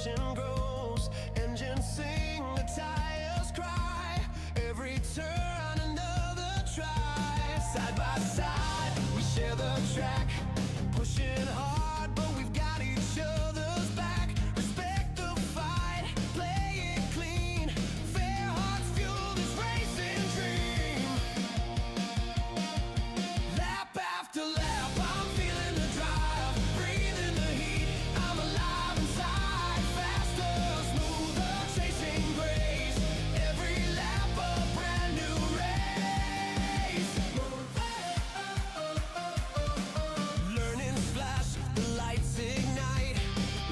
passion grows, engines sing, the tires cry. Every turn, another try. Side by side, we share the track, pushing hard, but we've got each other's back. Respect the fight, play it clean. Fair hearts fuel this racing dream. Lap after lap, I'm feeling the drive, breathing the heat. I'm alive inside, faster, smoother, chasing grace. Every lap a brand new race. Learning splash, the lights ignite.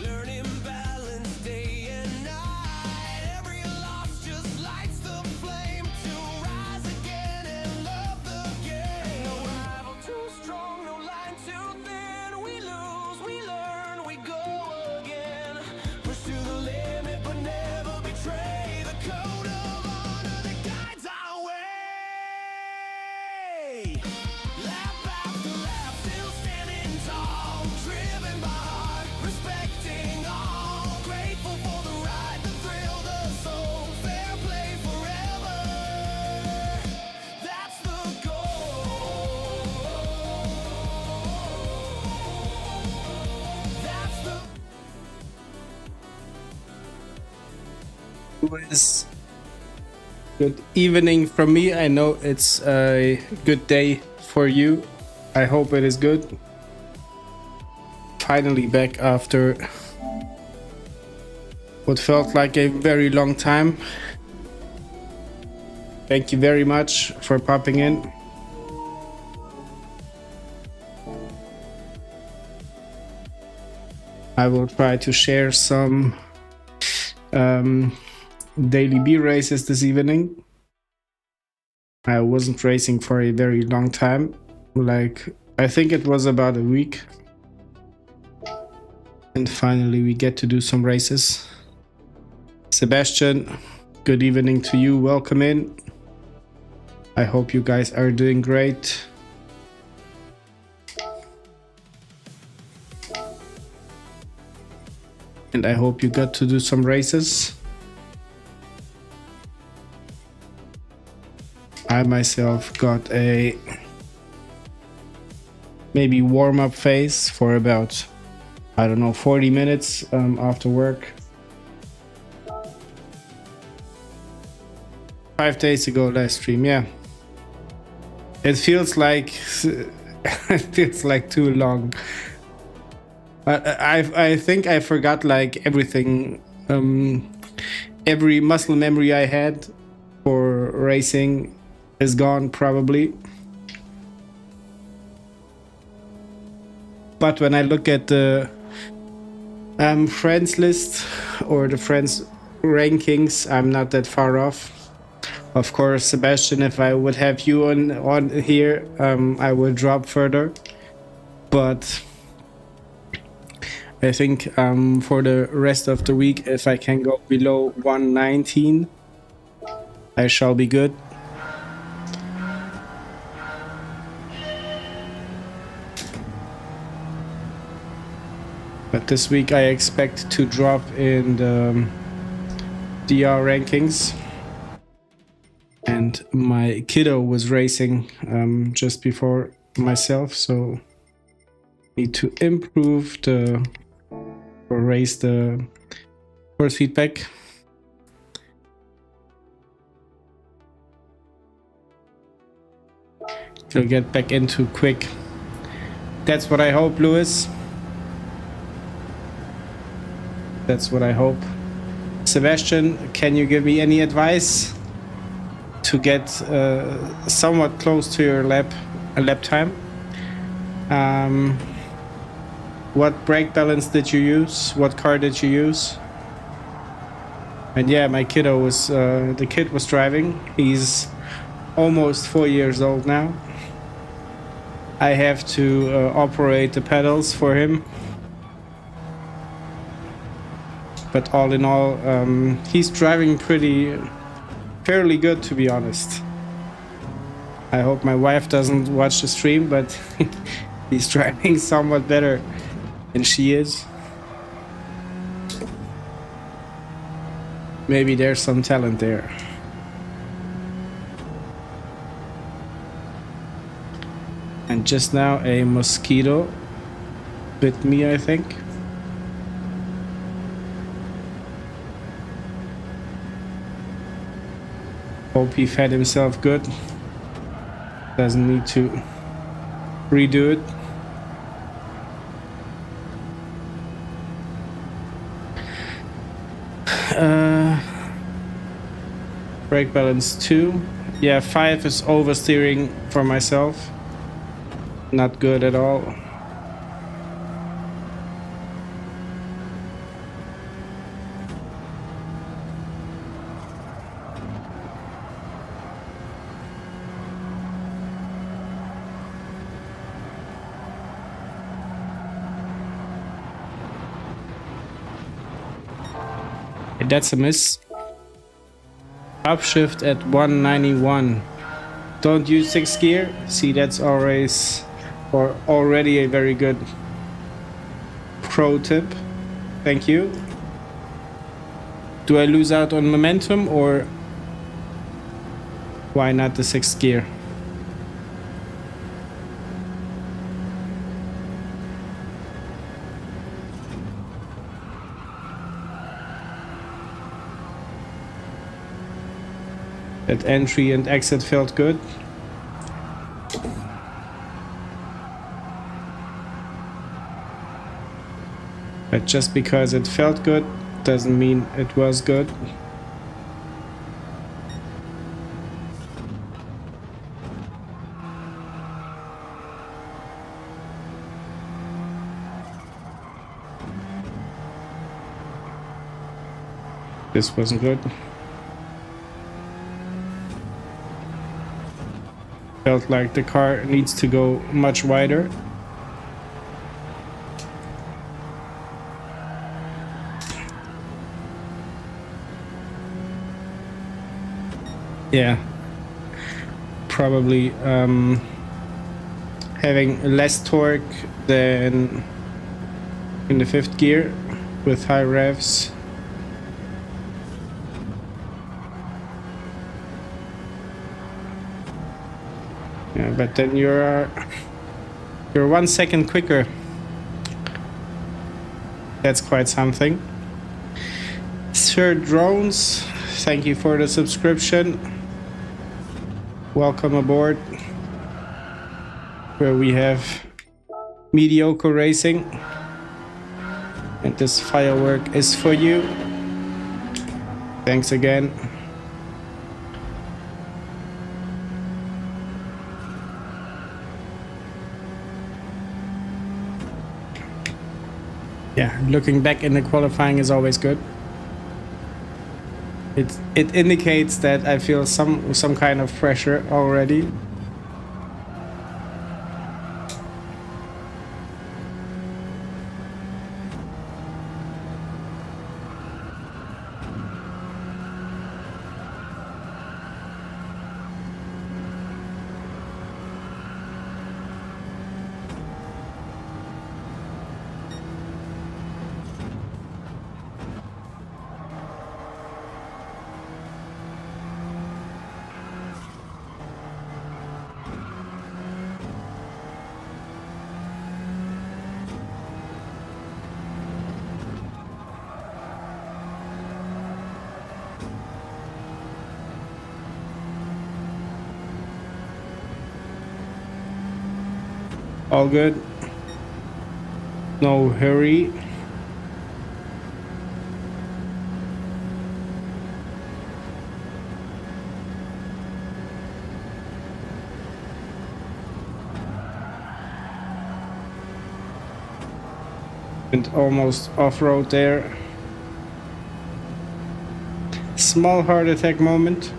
Learning balance day and night. Every loss just lights the flame to rise again and love the game. No rival too strong, no line too thin. We lose, we learn, we go again. Push to the limit, but never betray the code of honor that guides our way. Lap after lap, still standing tall, driven by heart, respecting all, grateful for the ride, the thrill, the soul, fair play forever. That's the goal. That's the It's good evening from me. I know it's a good day for you. I hope it is good. Finally back after what felt like a very long time. Thank you very much for popping in. I will try to share some daily B races this evening. I wasn't racing for a very long time, like I think it was about a week, and finally we get to do some races. Sebastian, good evening to you, welcome in. I hope you guys are doing great. And I hope you got to do some races. I myself got a maybe warm-up phase for about, I don't know, 40 minutes after work. 5 days ago live stream, yeah. It feels like it feels like too long. I think I forgot like everything, every muscle memory I had for racing is gone probably. But when I look at the friends list or the friends rankings, I'm not that far off. Of course, Sebastian, if I would have you on here, I would drop further. But I think for the rest of the week, if I can go below 119, I shall be good. But this week I expect to drop in the DR rankings. And my kiddo was racing just before myself, so need to improve the or raise the force feedback. To get back into quick. That's what I hope, Lewis. That's what I hope. Sebastian, can you give me any advice to get somewhat close to your lap time? What brake balance did you use? What car did you use? And yeah, my kiddo was the kid was driving. He's almost 4 years old now. I have to operate the pedals for him. But all in all, he's driving fairly good, to be honest. I hope my wife doesn't watch the stream, but he's driving somewhat better than she is. Maybe there's some talent there. And just now a mosquito bit me, I think. Hope he fed himself good. Doesn't need to redo it. Brake balance 2. Yeah, 5 is oversteering for myself. Not good at all. That's a miss. Upshift at 191. Don't use 6th gear. See, that's always or already a very good pro tip. Thank you. Do I lose out on momentum, or why not the 6th gear? That entry and exit felt good. But just because it felt good doesn't mean it was good. This wasn't good. Felt like the car needs to go much wider. Yeah, probably having less torque than in the 5th gear with high revs. Yeah, but then you're 1 second quicker. That's quite something. Sir Drones, thank you for the subscription. Welcome aboard, where we have mediocre racing, and this firework is for you. Thanks again. Yeah, looking back in the qualifying is always good. It indicates that I feel some kind of pressure already. All good. No hurry. And almost off-road there. Small heart attack moment.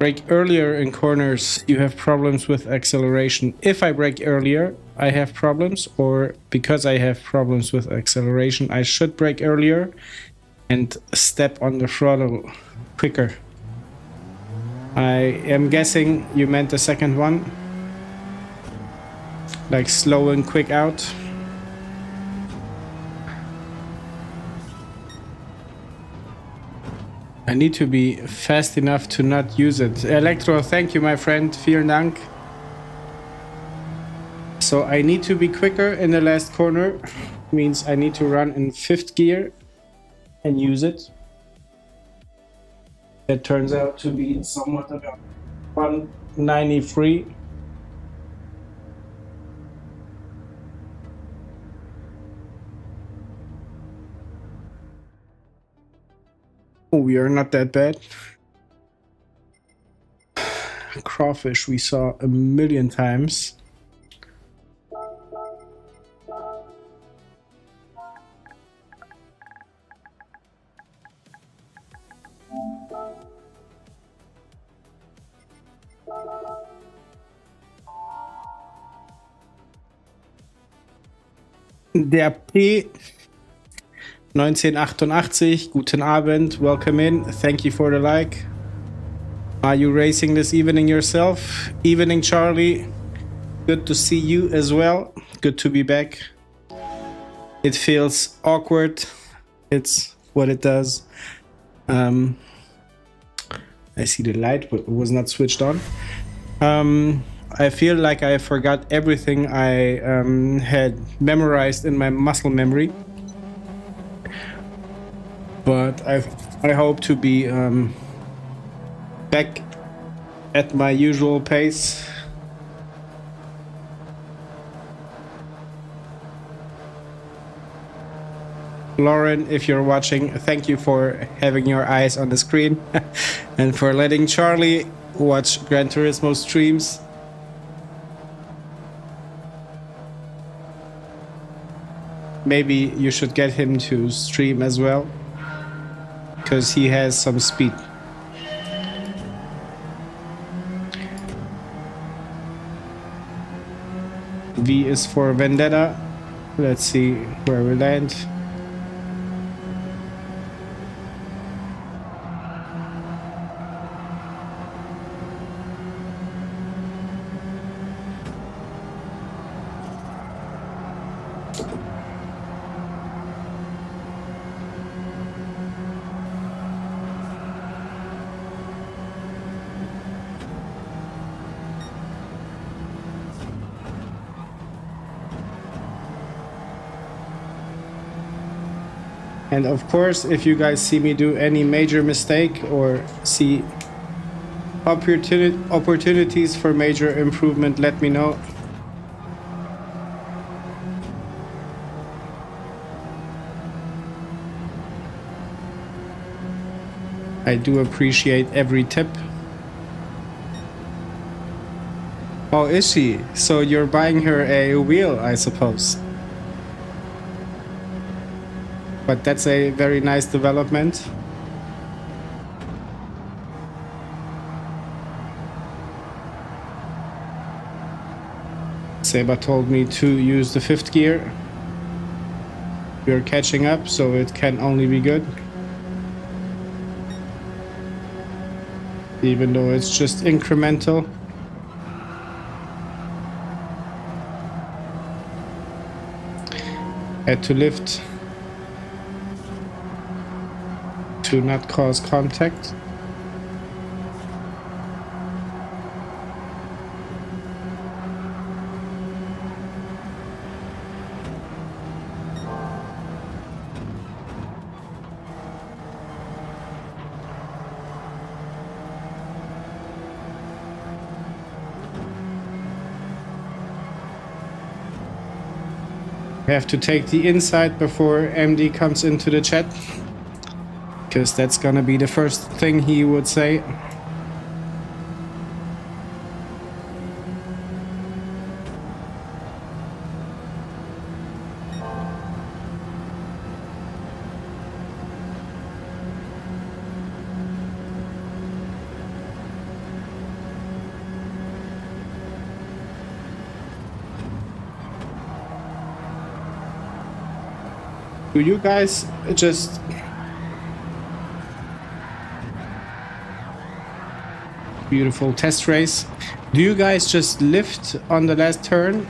Brake earlier in corners, you have problems with acceleration. If I brake earlier, I have problems, or because I have problems with acceleration, I should brake earlier and step on the throttle quicker. I am guessing you meant the second one, like slow and quick out. I need to be fast enough to not use it. Electro, thank you, my friend. Vielen Dank. So I need to be quicker in the last corner. Means I need to run in 5th gear and use it. That turns out to be somewhat about 193. Oh, we are not that bad. Crawfish we saw a million times. Der P 1988, guten Abend, welcome in, thank you for the like. Are you racing this evening yourself? Evening, Charlie, good to see you as well, good to be back. It feels awkward, it's what it does. I see the light, but it was not switched on. I feel like I forgot everything I had memorized in my muscle memory. But I hope to be back at my usual pace. Lauren, if you're watching, thank you for having your eyes on the screen and for letting Charlie watch Gran Turismo streams. Maybe you should get him to stream as well, because he has some speed. V is for Vendetta. Let's see where we land. And of course, if you guys see me do any major mistake or see opportunities for major improvement, let me know. I do appreciate every tip. Oh, is she? So you're buying her a wheel, I suppose. But that's a very nice development. Seba told me to use the 5th gear. We're catching up, so it can only be good. Even though it's just incremental. Had to lift to not cause contact. I have to take the inside before MD comes into the chat, because that's gonna be the first thing he would say. Do you guys just... Beautiful test race. Do you guys just lift on the last turn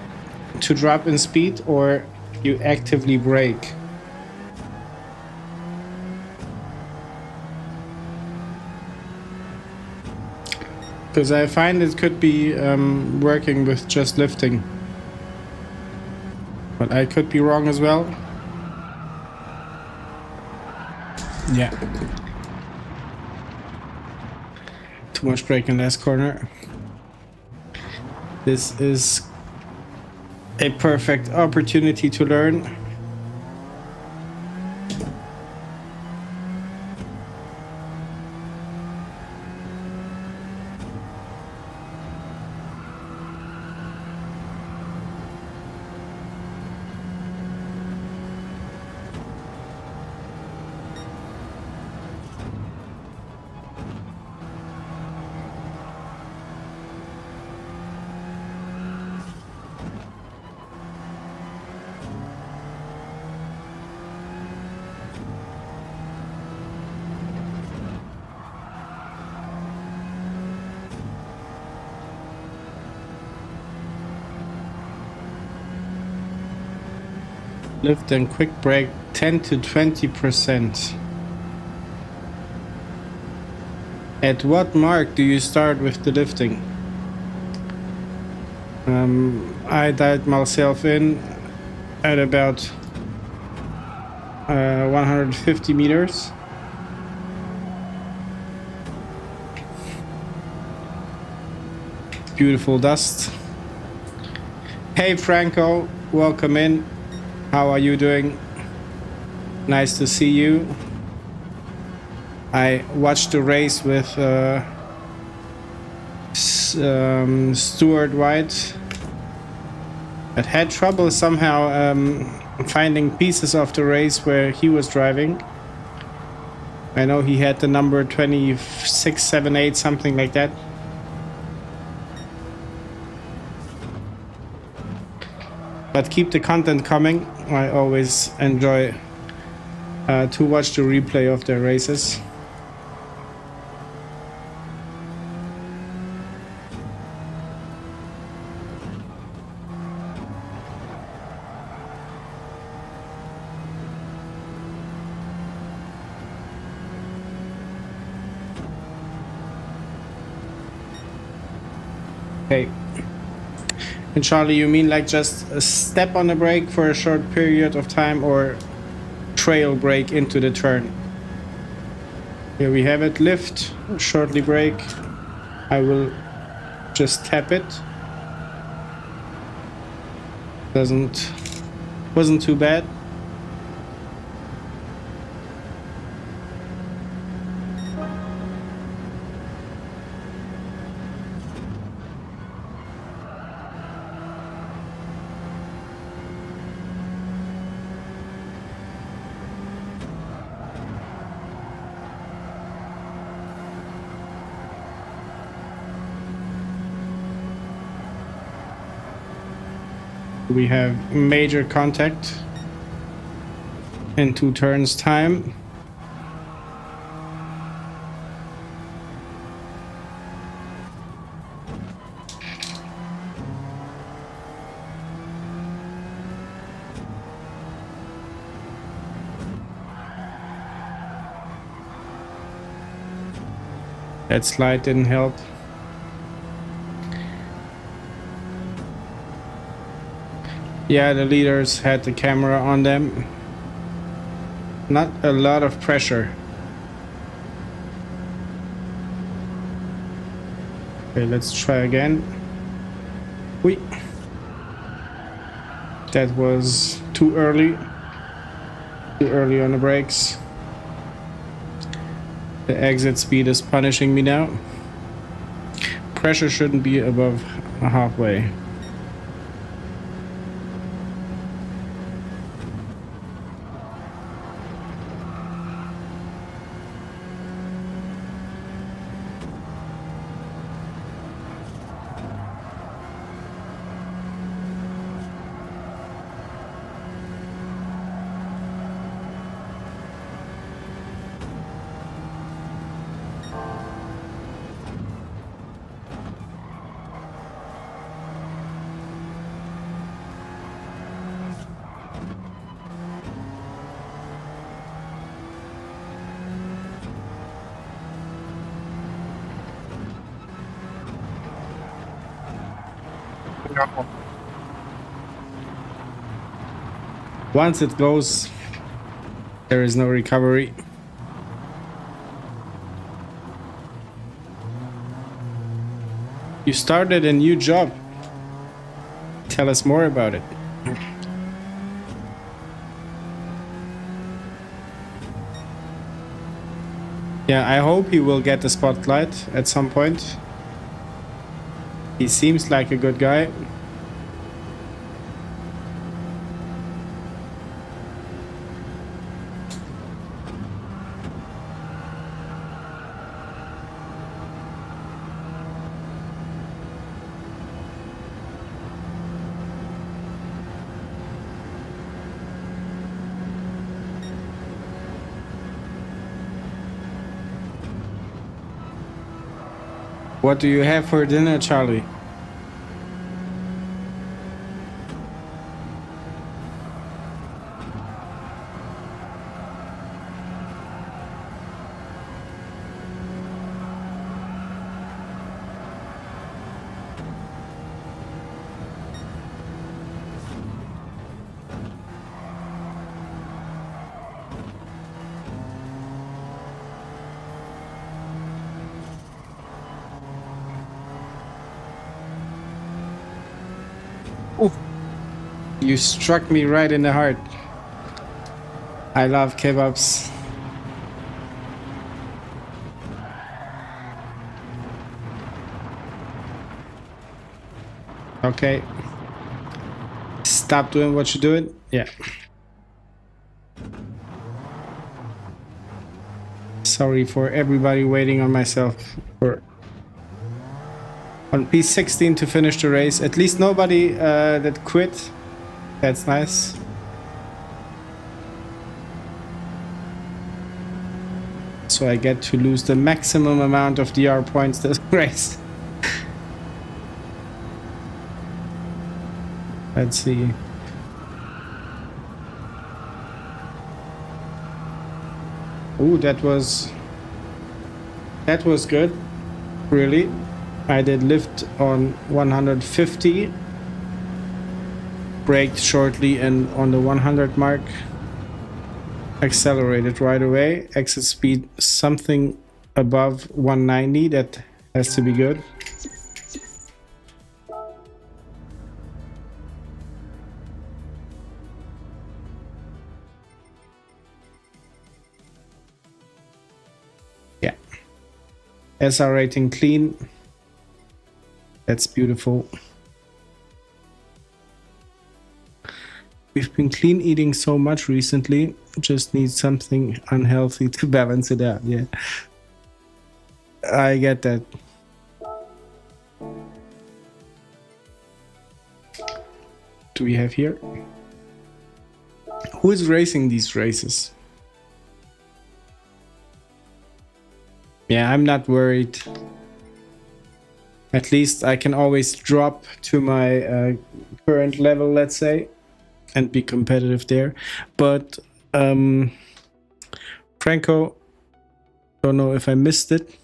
to drop in speed, or you actively brake? Because I find it could be working with just lifting. But I could be wrong as well. Yeah. Too much brake in last corner. This is a perfect opportunity to learn. Lift and quick brake 10 to 20%. At what mark do you start with the lifting? I dialed myself in at about 150 meters. Beautiful dust. Hey Franco, welcome in. How are you doing? Nice to see you. I watched the race with Stuart White. But had trouble somehow finding pieces of the race where he was driving. I know he had the number 2678, something like that. But keep the content coming. I always enjoy to watch the replay of their races. Okay. And Charlie, you mean like just a step on the brake for a short period of time, or trail brake into the turn? Here we have it. Lift, shortly brake. I will just tap it. Wasn't too bad. We have major contact in 2 turns time. That slide didn't help. Yeah, the leaders had the camera on them. Not a lot of pressure. Okay, let's try again. Whee! That was too early. Too early on the brakes. The exit speed is punishing me now. Pressure shouldn't be above halfway. No. Once it goes, there is no recovery. You started a new job. Tell us more about it. Yeah, I hope he will get the spotlight at some point. He seems like a good guy. What do you have for dinner, Charlie? You struck me right in the heart. I love kebabs. Okay. Stop doing what you're doing. Yeah. Sorry for everybody waiting on myself for on P16 to finish the race. At least nobody that quit. That's nice. So I get to lose the maximum amount of DR points this race. Let's see. Ooh, that was good. Really. I did lift on 150. Braked shortly and on the 100 mark. Accelerated right away. Exit speed something above 190. That has to be good. Yeah. SR rating clean. That's beautiful. We've been clean eating so much recently, just need something unhealthy to balance it out. Yeah, I get that. Do we have here? Who is racing these races? Yeah, I'm not worried. At least I can always drop to my current level, let's say, and be competitive there. But Franco, don't know if I missed it.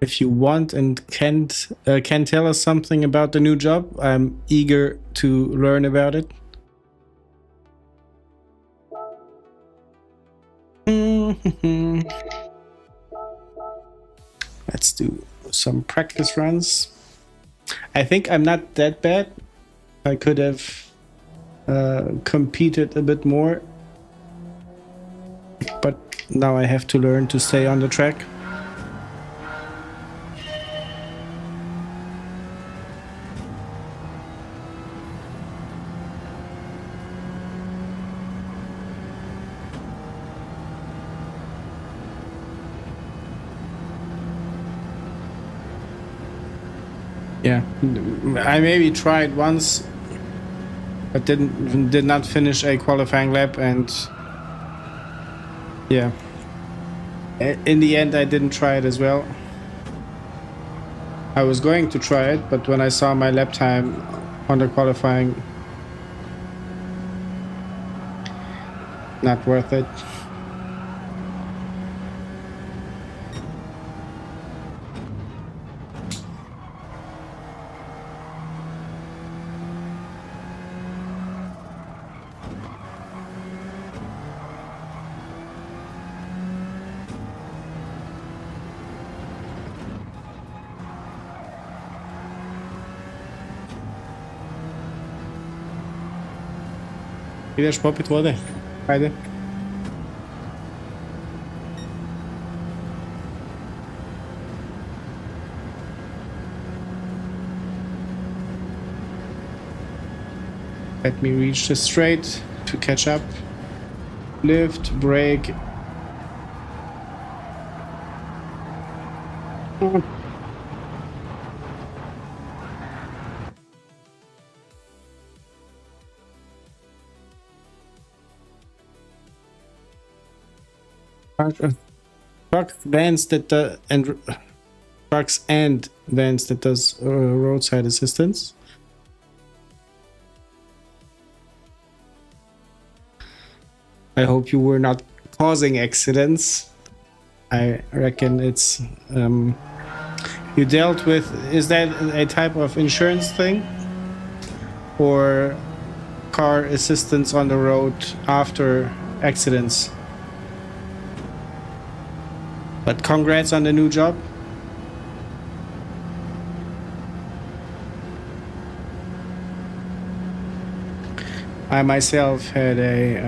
If you want and can tell us something about the new job, I'm eager to learn about it. Let's do some practice runs. I think I'm not that bad. I could have competed a bit more, but now I have to learn to stay on the track. Yeah, I maybe tried once, but did not finish a qualifying lap, and yeah, in the end I didn't try it as well. I was going to try it, but when I saw my lap time on the qualifying, not worth it. Ideš popit vode? Ajde. Let me reach the straight to catch up. Lift, brake. Trucks, vans that and trucks and vans that does roadside assistance. I hope you were not causing accidents. I reckon it's you dealt with. Is that a type of insurance thing, or car assistance on the road after accidents? But congrats on the new job. I myself had a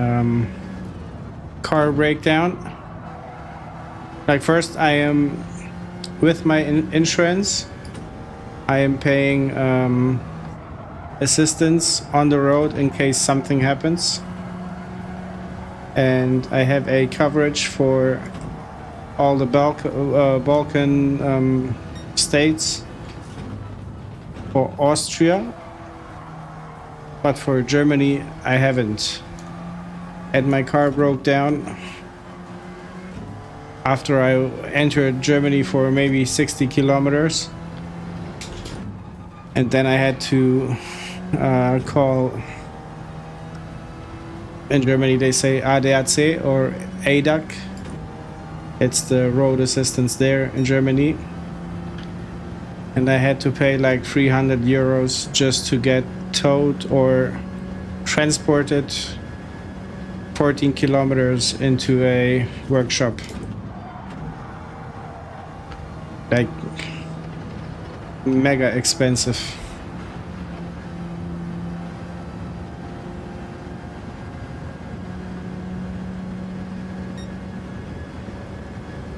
car breakdown. Like, first I am with my insurance, I am paying assistance on the road in case something happens, and I have a coverage for all the Balkan states, for Austria, but for Germany I haven't. And my car broke down after I entered Germany for maybe 60 kilometers, and then I had to call, in Germany they say ADAC or ADAC. It's the road assistance there in Germany, and I had to pay like 300 euros just to get towed or transported 14 kilometers into a workshop. Like, mega expensive.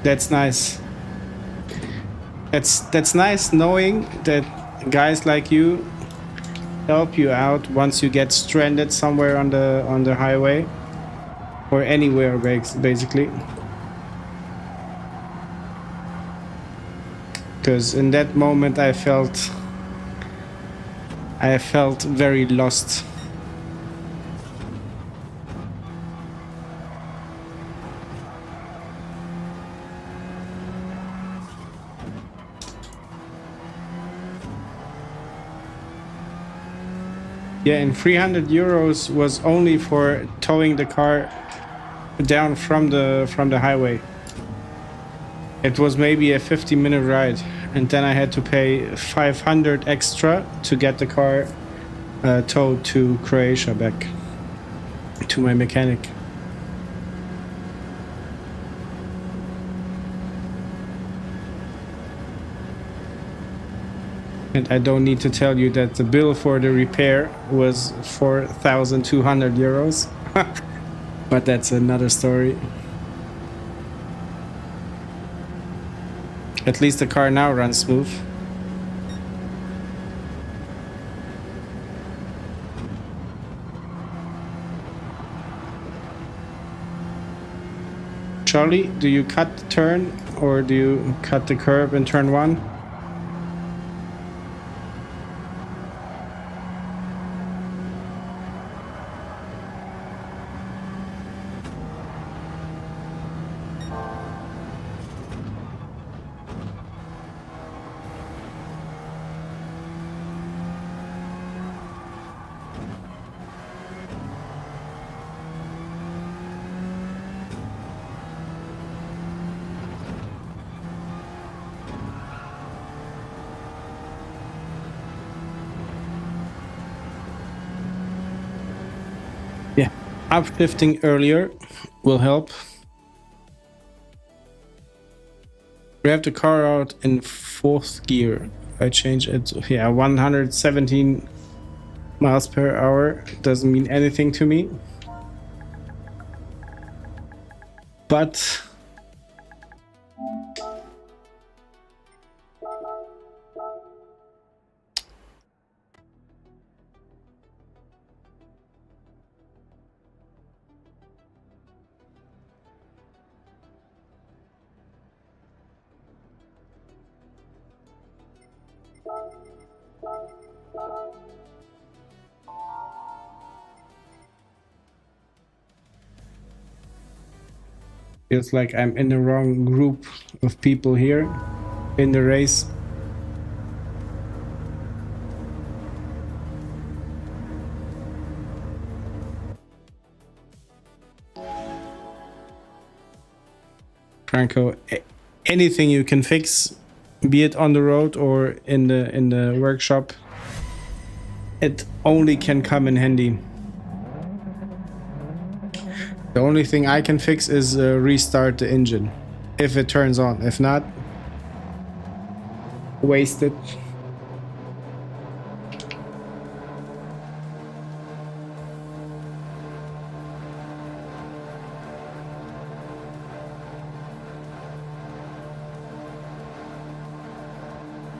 That's nice. That's nice knowing that guys like you help you out once you get stranded somewhere on the highway or anywhere, basically. Because in that moment I felt very lost. Yeah, and 300 euros was only for towing the car down from the highway. It was maybe a 50-minute ride, and then I had to pay 500 extra to get the car towed to Croatia back to my mechanic. And I don't need to tell you that the bill for the repair was 4,200 euros. But that's another story. At least the car now runs smooth. Charlie, do you cut the turn or do you cut the curb in turn 1? Yeah, upshifting earlier will help. We have the car out in 4th gear. I change it. Yeah, 117 miles per hour doesn't mean anything to me. but feels like I'm in the wrong group of people here in the race. Franco, anything you can fix, be it on the road or in the workshop, it only can come in handy. The only thing I can fix is restart the engine, if it turns on. If not, wasted.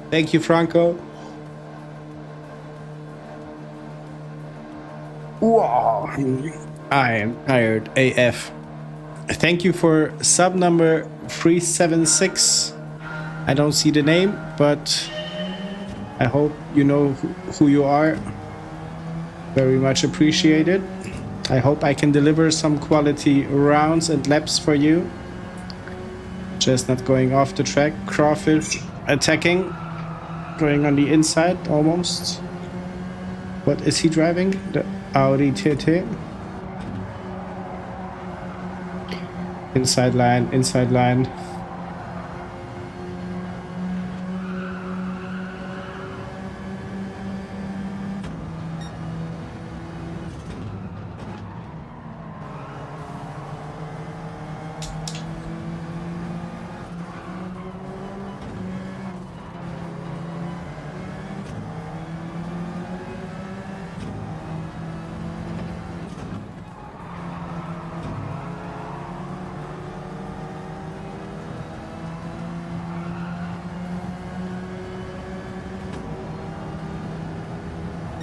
Thank you, Franco. Wow. I am tired AF. Thank you for sub number 376. I don't see the name, but I hope you know who you are. Very much appreciated. I hope I can deliver some quality rounds and laps for you. Just not going off the track. Crawfish attacking. Going on the inside almost. What is he driving? The Audi TT. Inside line, inside line.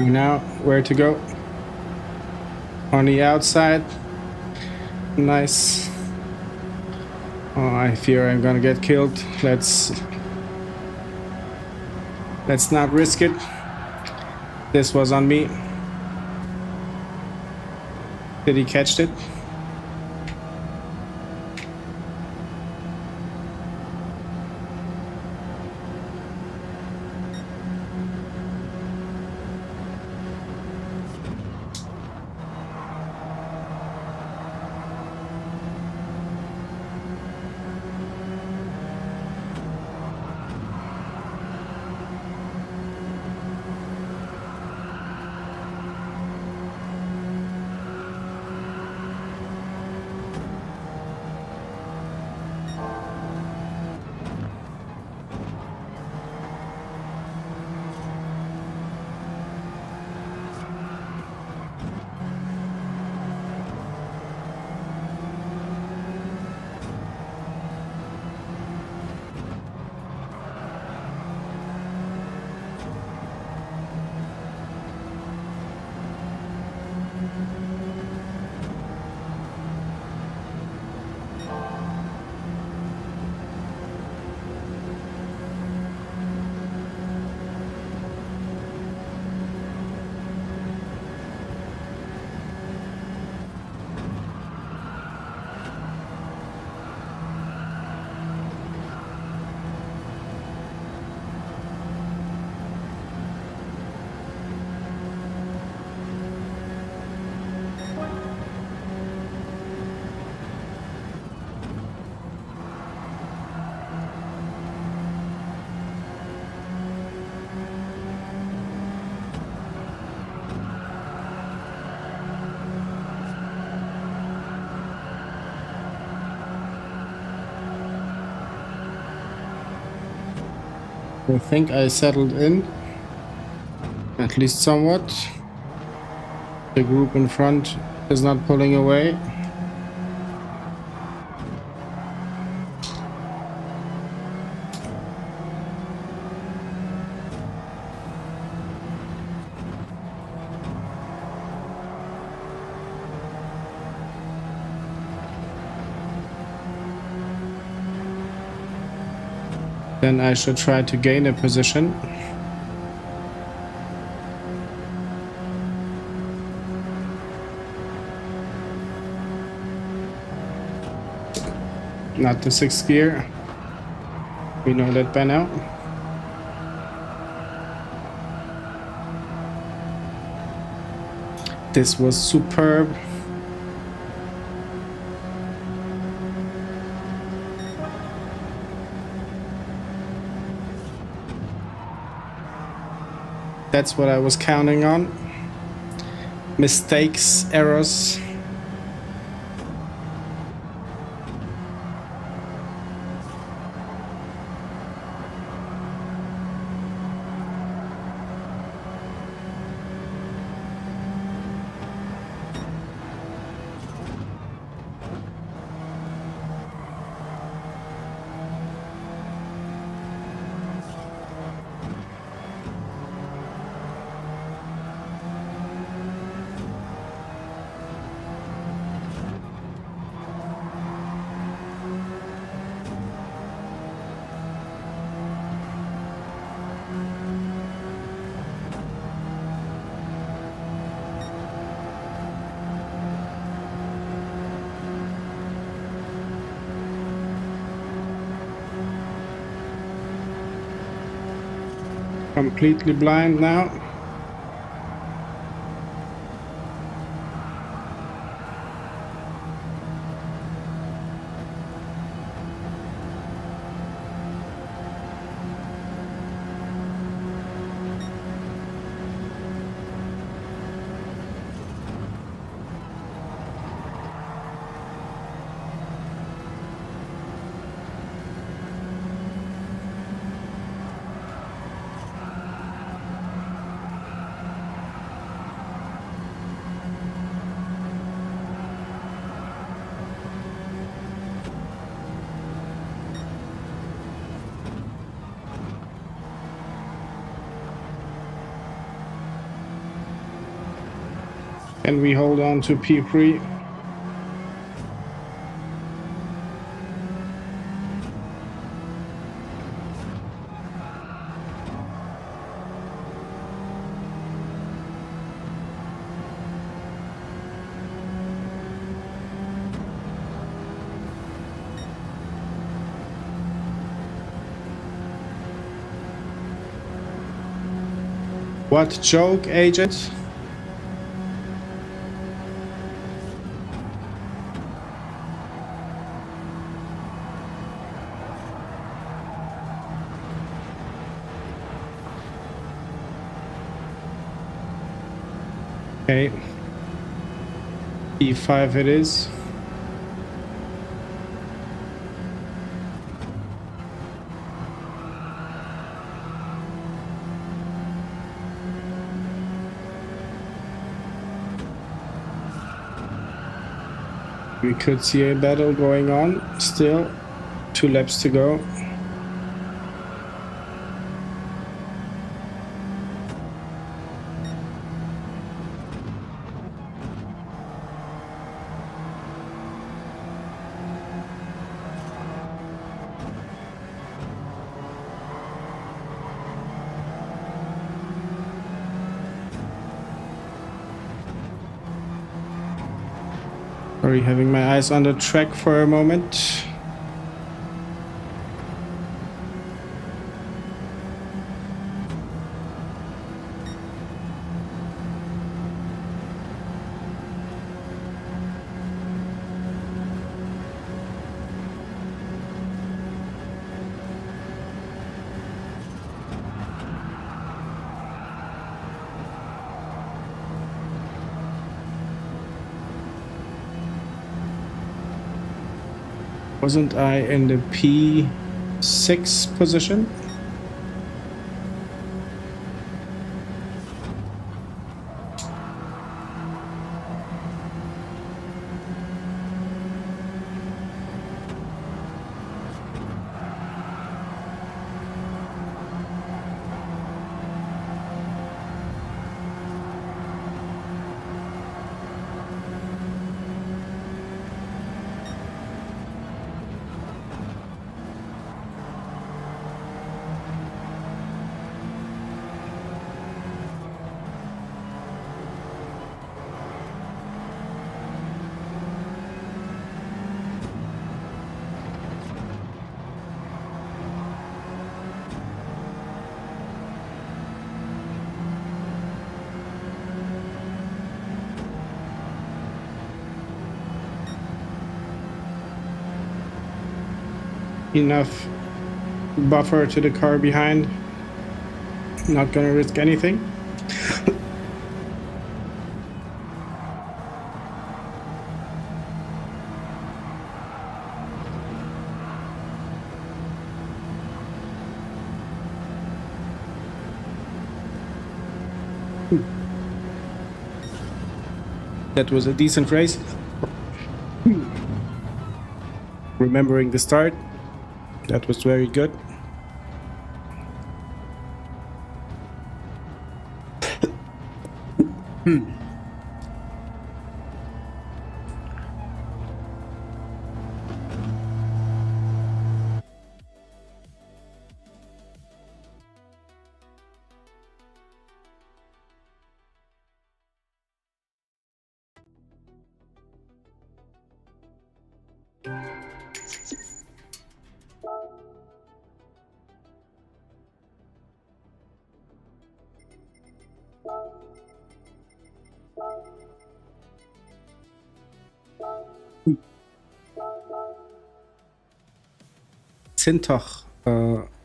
Now, where to go? On the outside. Nice. Oh, I fear I'm gonna get killed. Let's not risk it. This was on me. Did he catch it? I think I settled in, at least somewhat. The group in front is not pulling away. Then I should try to gain a position. Not the 6th gear. We know that by now. This was superb. That's what I was counting on. Mistakes, errors. Completely blind now. And we hold on to P3. What joke, agent? Okay. E5 it is. We could see a battle going on still. 2 laps to go. Sorry, having my eyes on the track for a moment. Wasn't I in the P6 position? enough buffer to the car behind. Not gonna risk anything. That was a decent race. Remembering the start, that was very good. Sintoch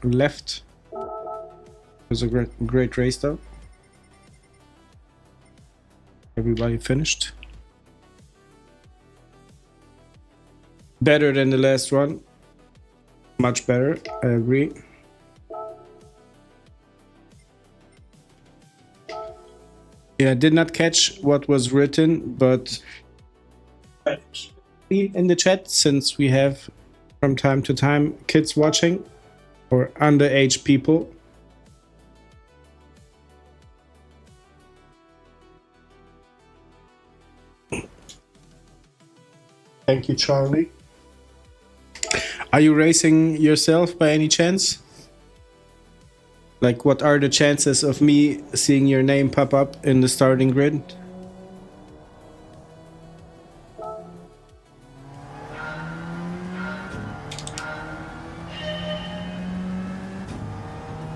left. It was a great race though. Everybody finished. Better than the last one. Much better, I agree. Yeah, I did not catch what was written, but in the chat, since we have from time to time kids watching or underage people. Thank you, Charlie. Are you racing yourself by any chance? Like, what are the chances of me seeing your name pop up in the starting grid?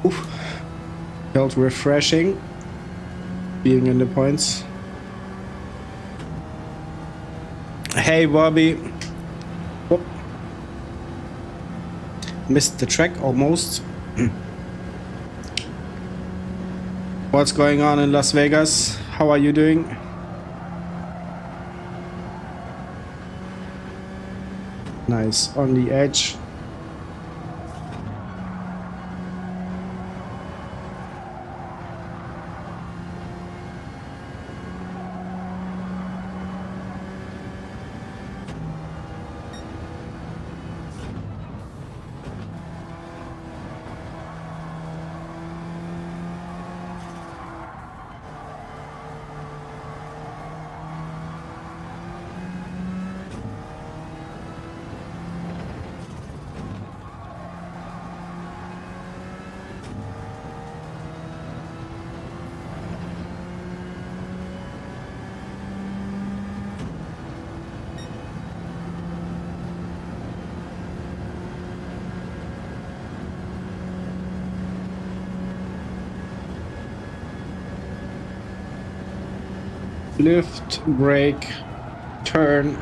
Oof. Felt refreshing being in the points. Hey, Bobby. Whoop. Missed the track almost. What's going on in Las Vegas? How are you doing? Nice, on the edge. Lift, brake, turn.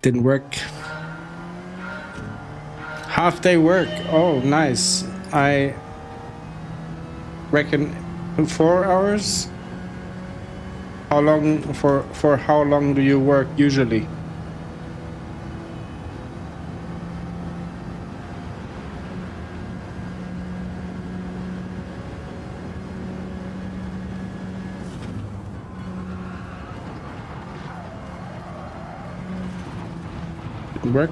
Didn't work. Half day work. Oh, nice. I reckon 4 hours. How long for how long do you work usually? Work.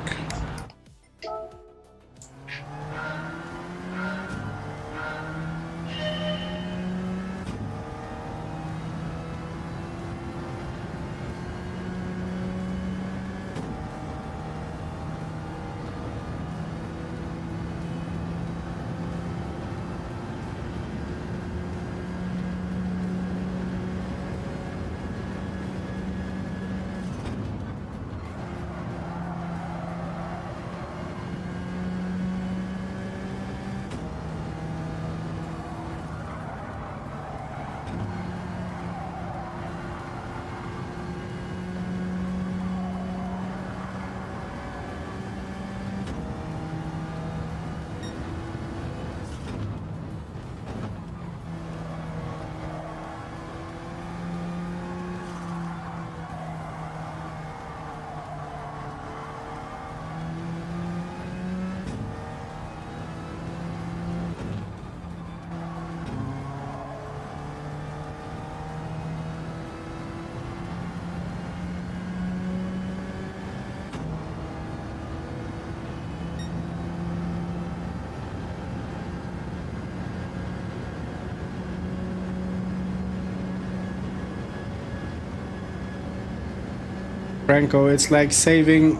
Franco, it's like saving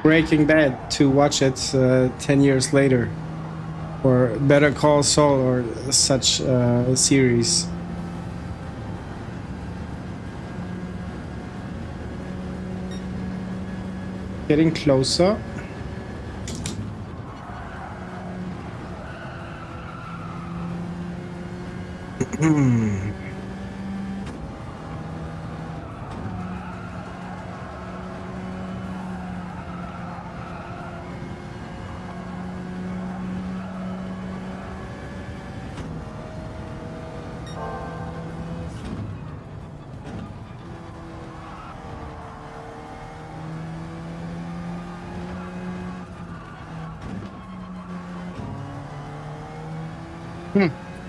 Breaking Bad to watch it 10 years later. Or Better Call Saul or such a series. Getting closer.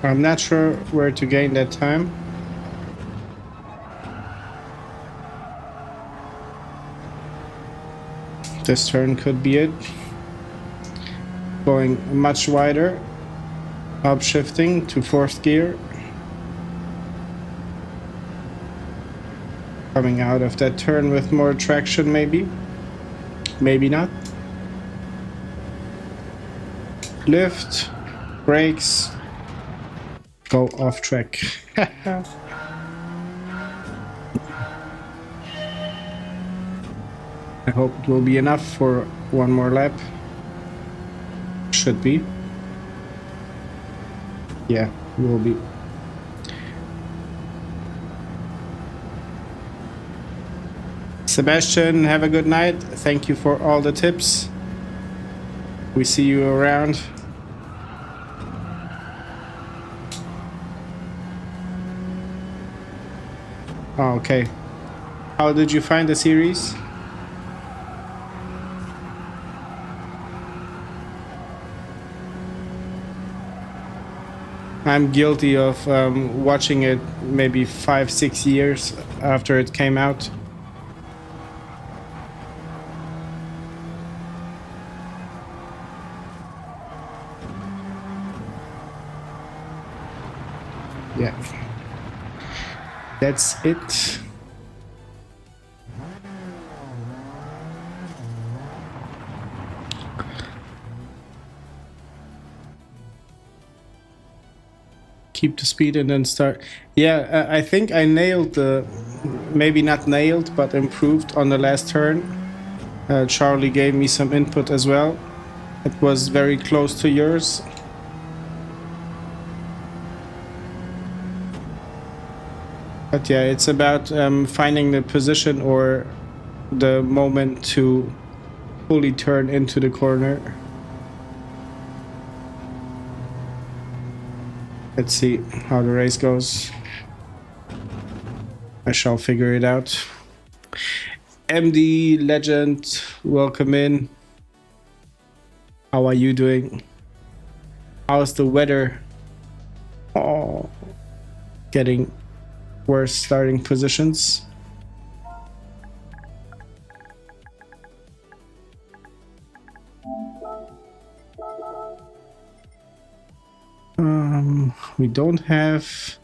I'm not sure where to gain that time. This turn could be it. Going much wider. Upshifting to 4th gear. Coming out of that turn with more traction maybe. Maybe not. Lift. Brakes. Go off track. I hope it will be enough for one more lap. Should be. Yeah, will be. Sebastian, have a good night. Thank you for all the tips. We see you around. Oh, okay. How did you find the series? I'm guilty of watching it maybe 5-6 years after it came out. Yeah. That's it. Keep the speed and then start. Yeah, I think I nailed the, maybe not nailed, but improved on the last turn. Charlie gave me some input as well. It was very close to yours. But yeah, it's about finding the position or the moment to fully turn into the corner. Let's see how the race goes. I shall figure it out. MD Legend, welcome in. How are you doing? How's the weather? Oh, getting worse starting positions. We don't have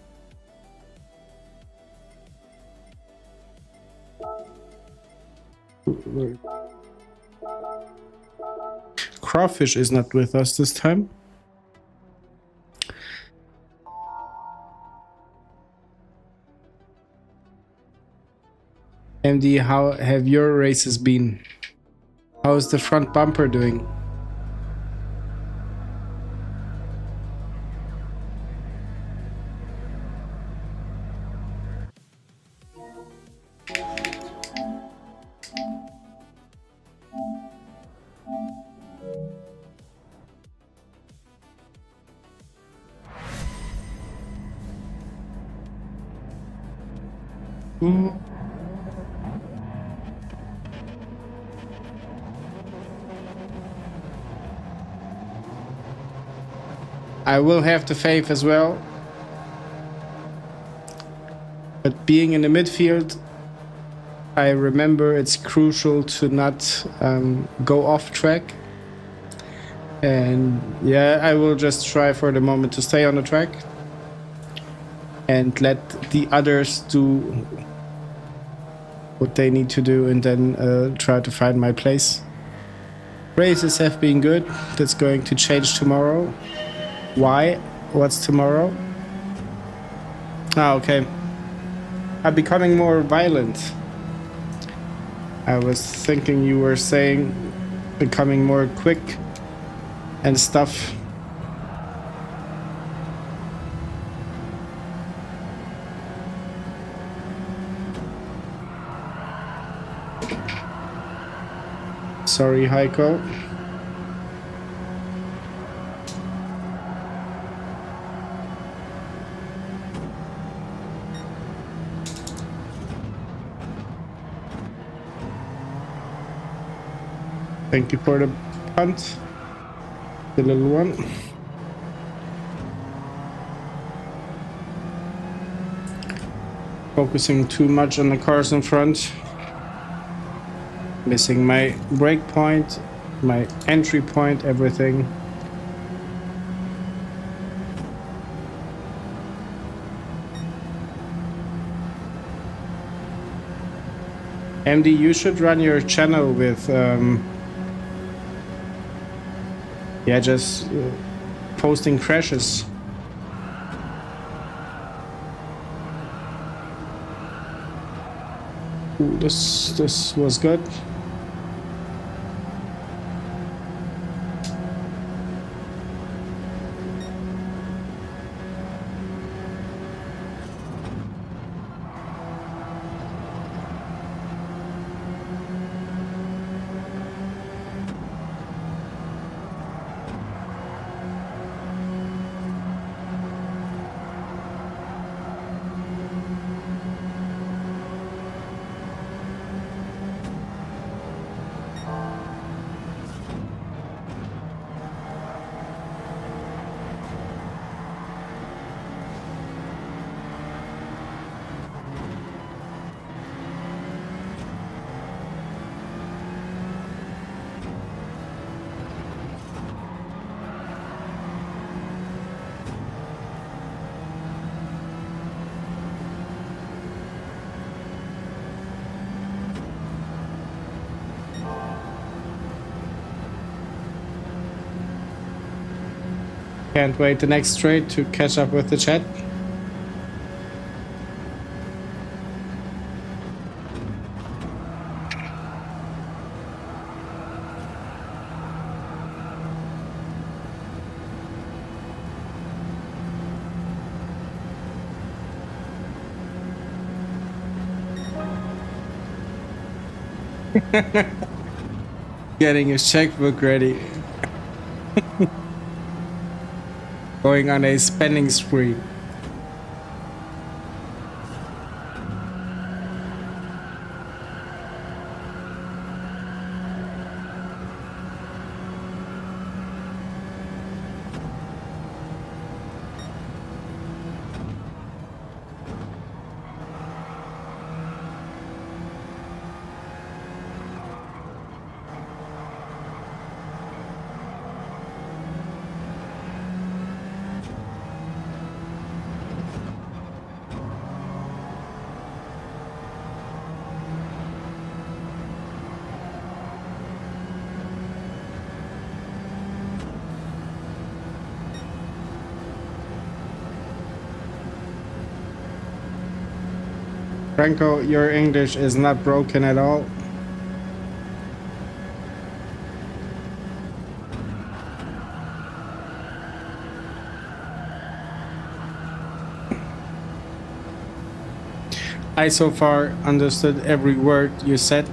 Crawfish is not with us this time. MD, how have your races been? How's the front bumper doing? I will have the faith as well. But being in the midfield, I remember it's crucial to not go off track. And yeah, I will just try for the moment to stay on the track and let the others do what they need to do, and then try to find my place. Races have been good. That's going to change tomorrow. Why? What's tomorrow? Ah, okay. I'm becoming more violent. I was thinking you were saying becoming more quick and stuff. Sorry, Heiko. Thank you for the punt, the little one. Focusing too much on the cars in front. Missing my brake point, my entry point, everything. MD, you should run your channel with yeah, just posting crashes. Ooh, this was good. Can't wait the next straight to catch up with the chat. Getting his checkbook ready. Going on a spending spree. Franco, your English is not broken at all. I so far understood every word you said.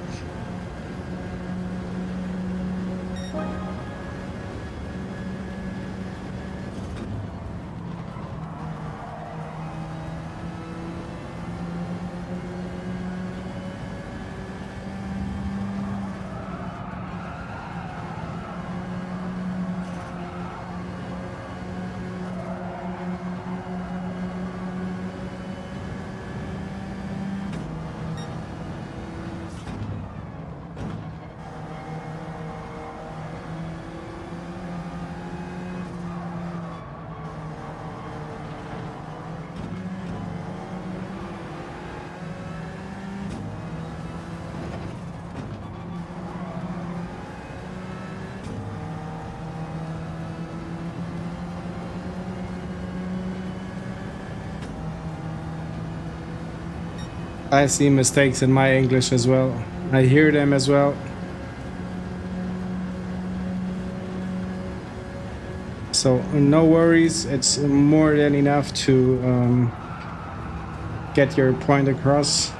I see mistakes in my English as well. I hear them as well. So no worries, it's more than enough to get your point across.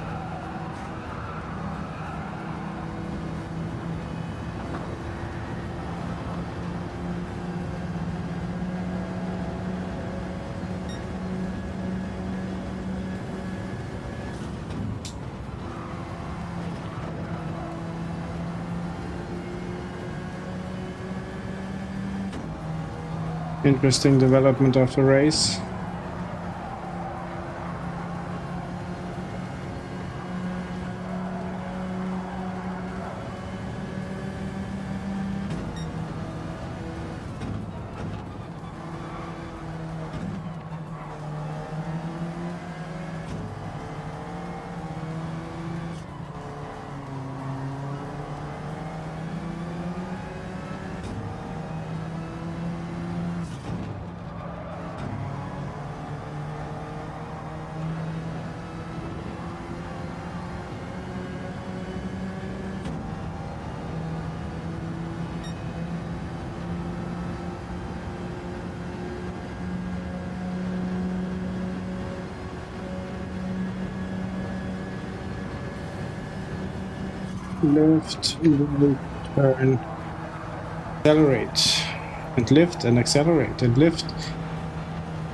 Interesting development of the race. Lift, turn, accelerate, and lift, and accelerate, and lift.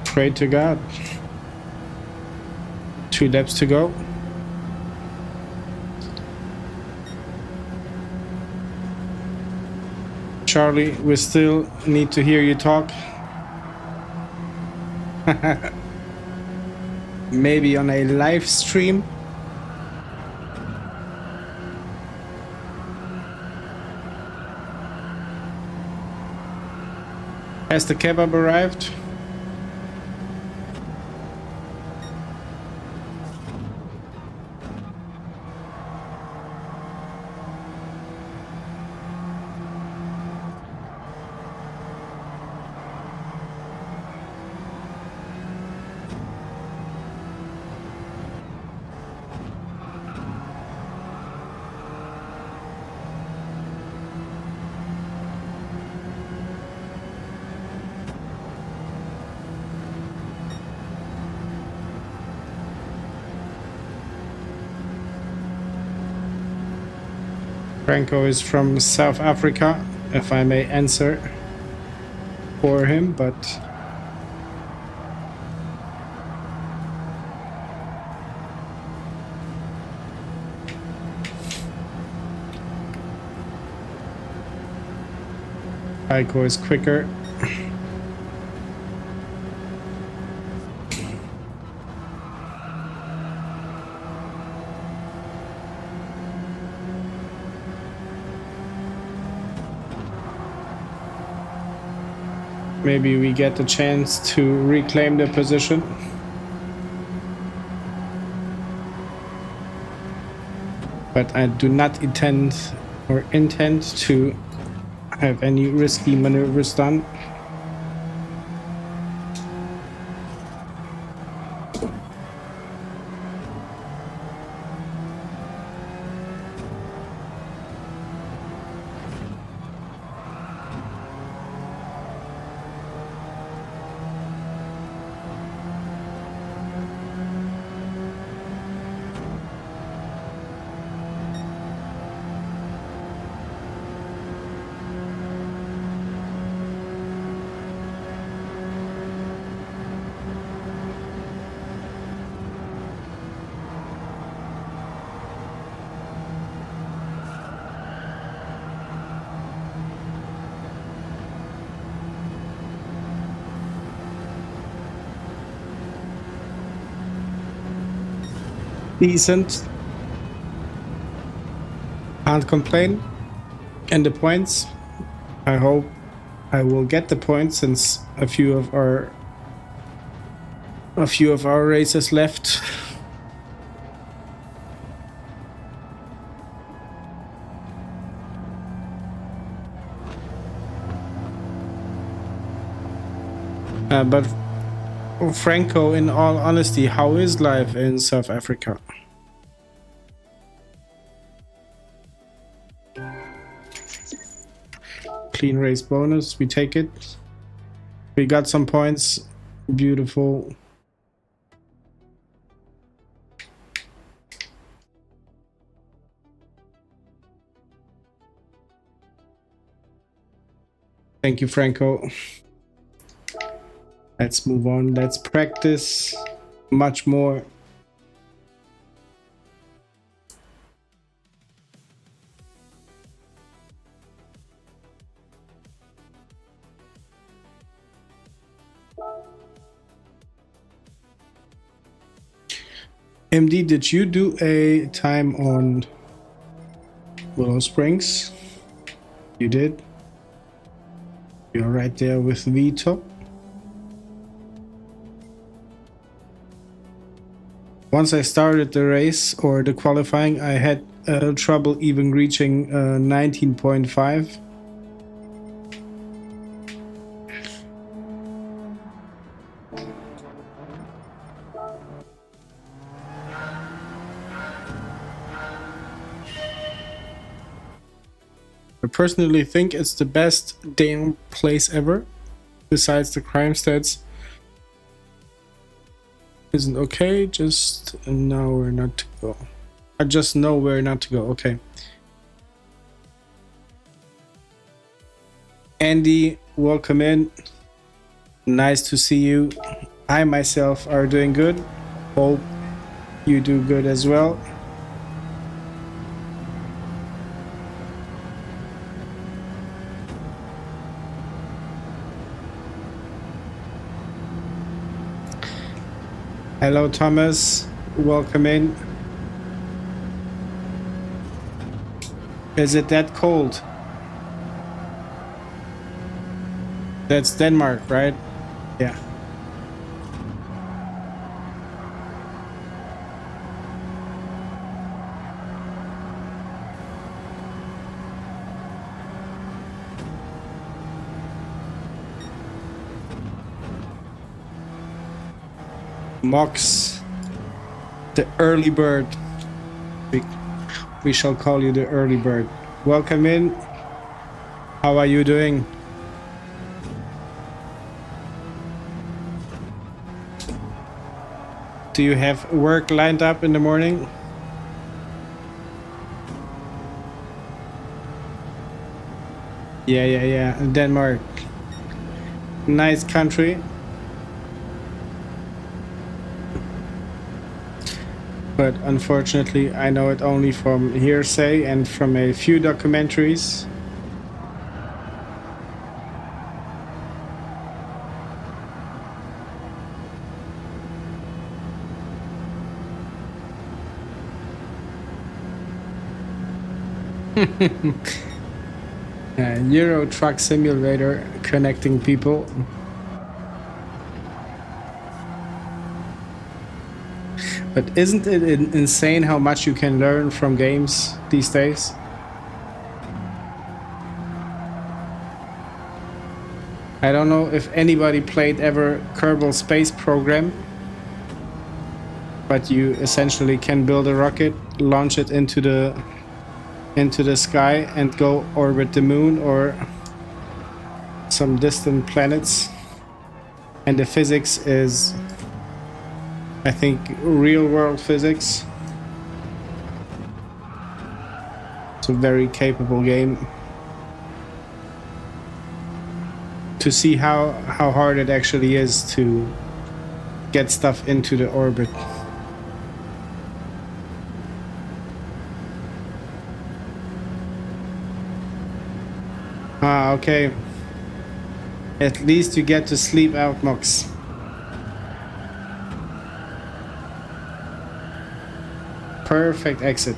Pray to God. 2 laps to go. Charlie, we still need to hear you talk. Maybe on a live stream. Has the kebab arrived? Franco is from South Africa, if I may answer for him, but Heiko is quicker. Maybe we get the chance to reclaim the position. But I do not intend to have any risky maneuvers done. Decent. Can't complain. And the points, I hope I will get the points since a few of our races left. But Franco, in all honesty, how is life in South Africa? clean race bonus. We take it. We got some points. Beautiful. Thank you, Franco. Let's move on. Let's practice much more. MD, did you do a time on Willow Springs? You did. You're right there with Vito. Once I started the race or the qualifying, I had trouble even reaching 19.5. I personally think it's the best damn place ever, besides the crime stats. Isn't okay, just know where not to go. I just know where not to go, okay. Andy, welcome in. Nice to see you. I myself are doing good. Hope you do good as well. Hello, Thomas. Welcome in. Is it that cold? That's Denmark, right? Yeah. Mox, the early bird. We shall call you the early bird. Welcome in. How are you doing? Do you have work lined up in the morning? Yeah. Denmark. Nice country. But unfortunately, I know it only from hearsay and from a few documentaries. Euro Truck Simulator connecting people. But isn't it insane how much you can learn from games these days? I don't know if anybody played ever Kerbal Space Program, but you essentially can build a rocket, launch it into the sky and go orbit the moon or some distant planets. And the physics is, I think, real world physics. It's a very capable game. To see how hard it actually is to get stuff into the orbit. Ah, okay. At least you get to sleep out, Mox. Perfect exit.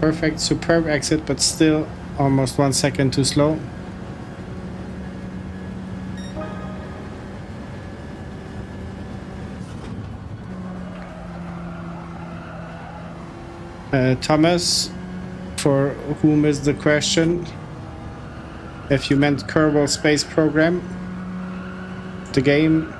Perfect, superb exit, but still almost 1 second too slow. Thomas, for whom is the question? If you meant Kerbal Space Program, the game.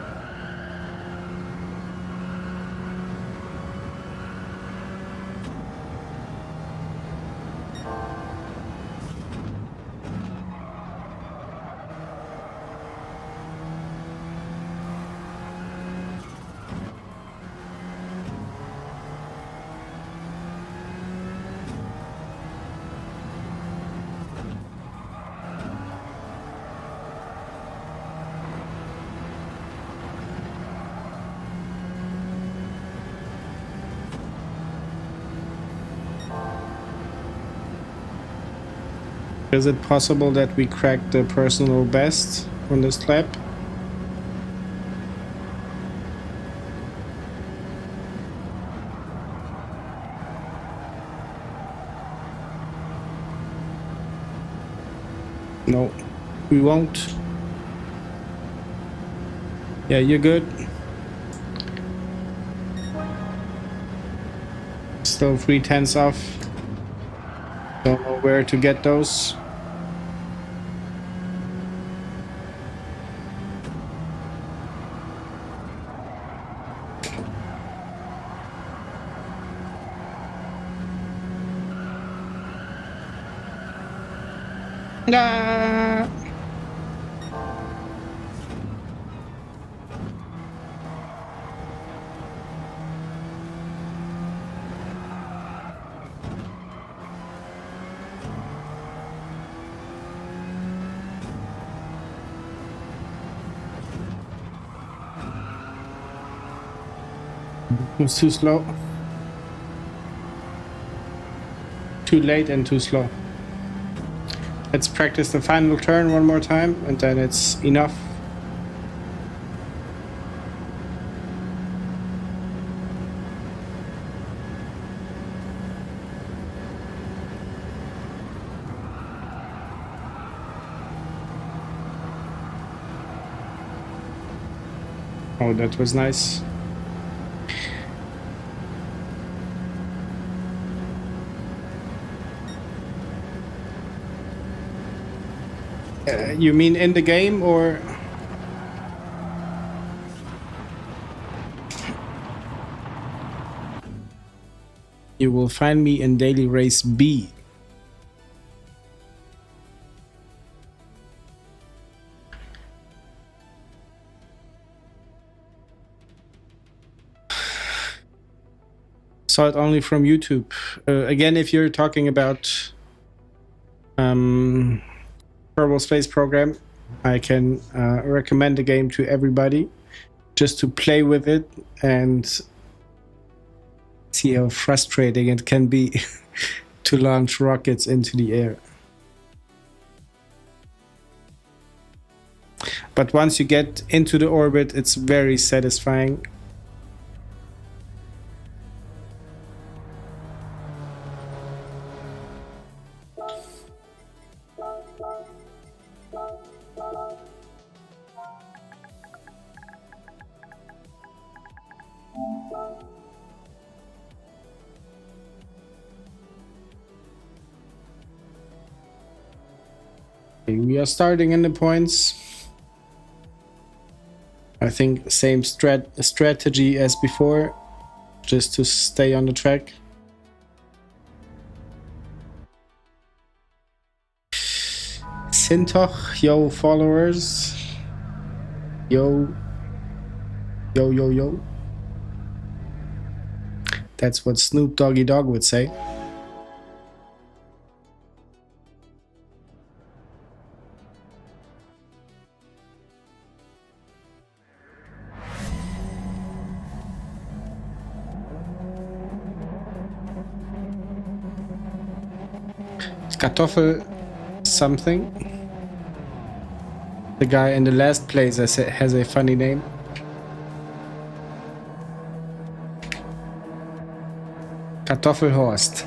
Is it possible that we cracked the personal best on this lap? No, we won't. Yeah, you're good. Still 3/10 off. Don't know where to get those. Nah. It was too slow. Too late and too slow. Let's practice the final turn one more time and then it's enough. Oh, that was nice. You mean in the game or? You will find me in Daily Race B. Saw it only from YouTube. Again, if you're talking about Kerbal Space Program, I can recommend the game to everybody just to play with it and see how frustrating it can be to launch rockets into the air. But once you get into the orbit, it's very satisfying. We are starting in the points. I think same strategy as before, just to stay on the track. Sintoch, yo followers. Yo. Yo, yo, yo. That's what Snoop Doggy Dogg would say. Kartoffel something. The guy in the last place has a funny name. Kartoffelhorst.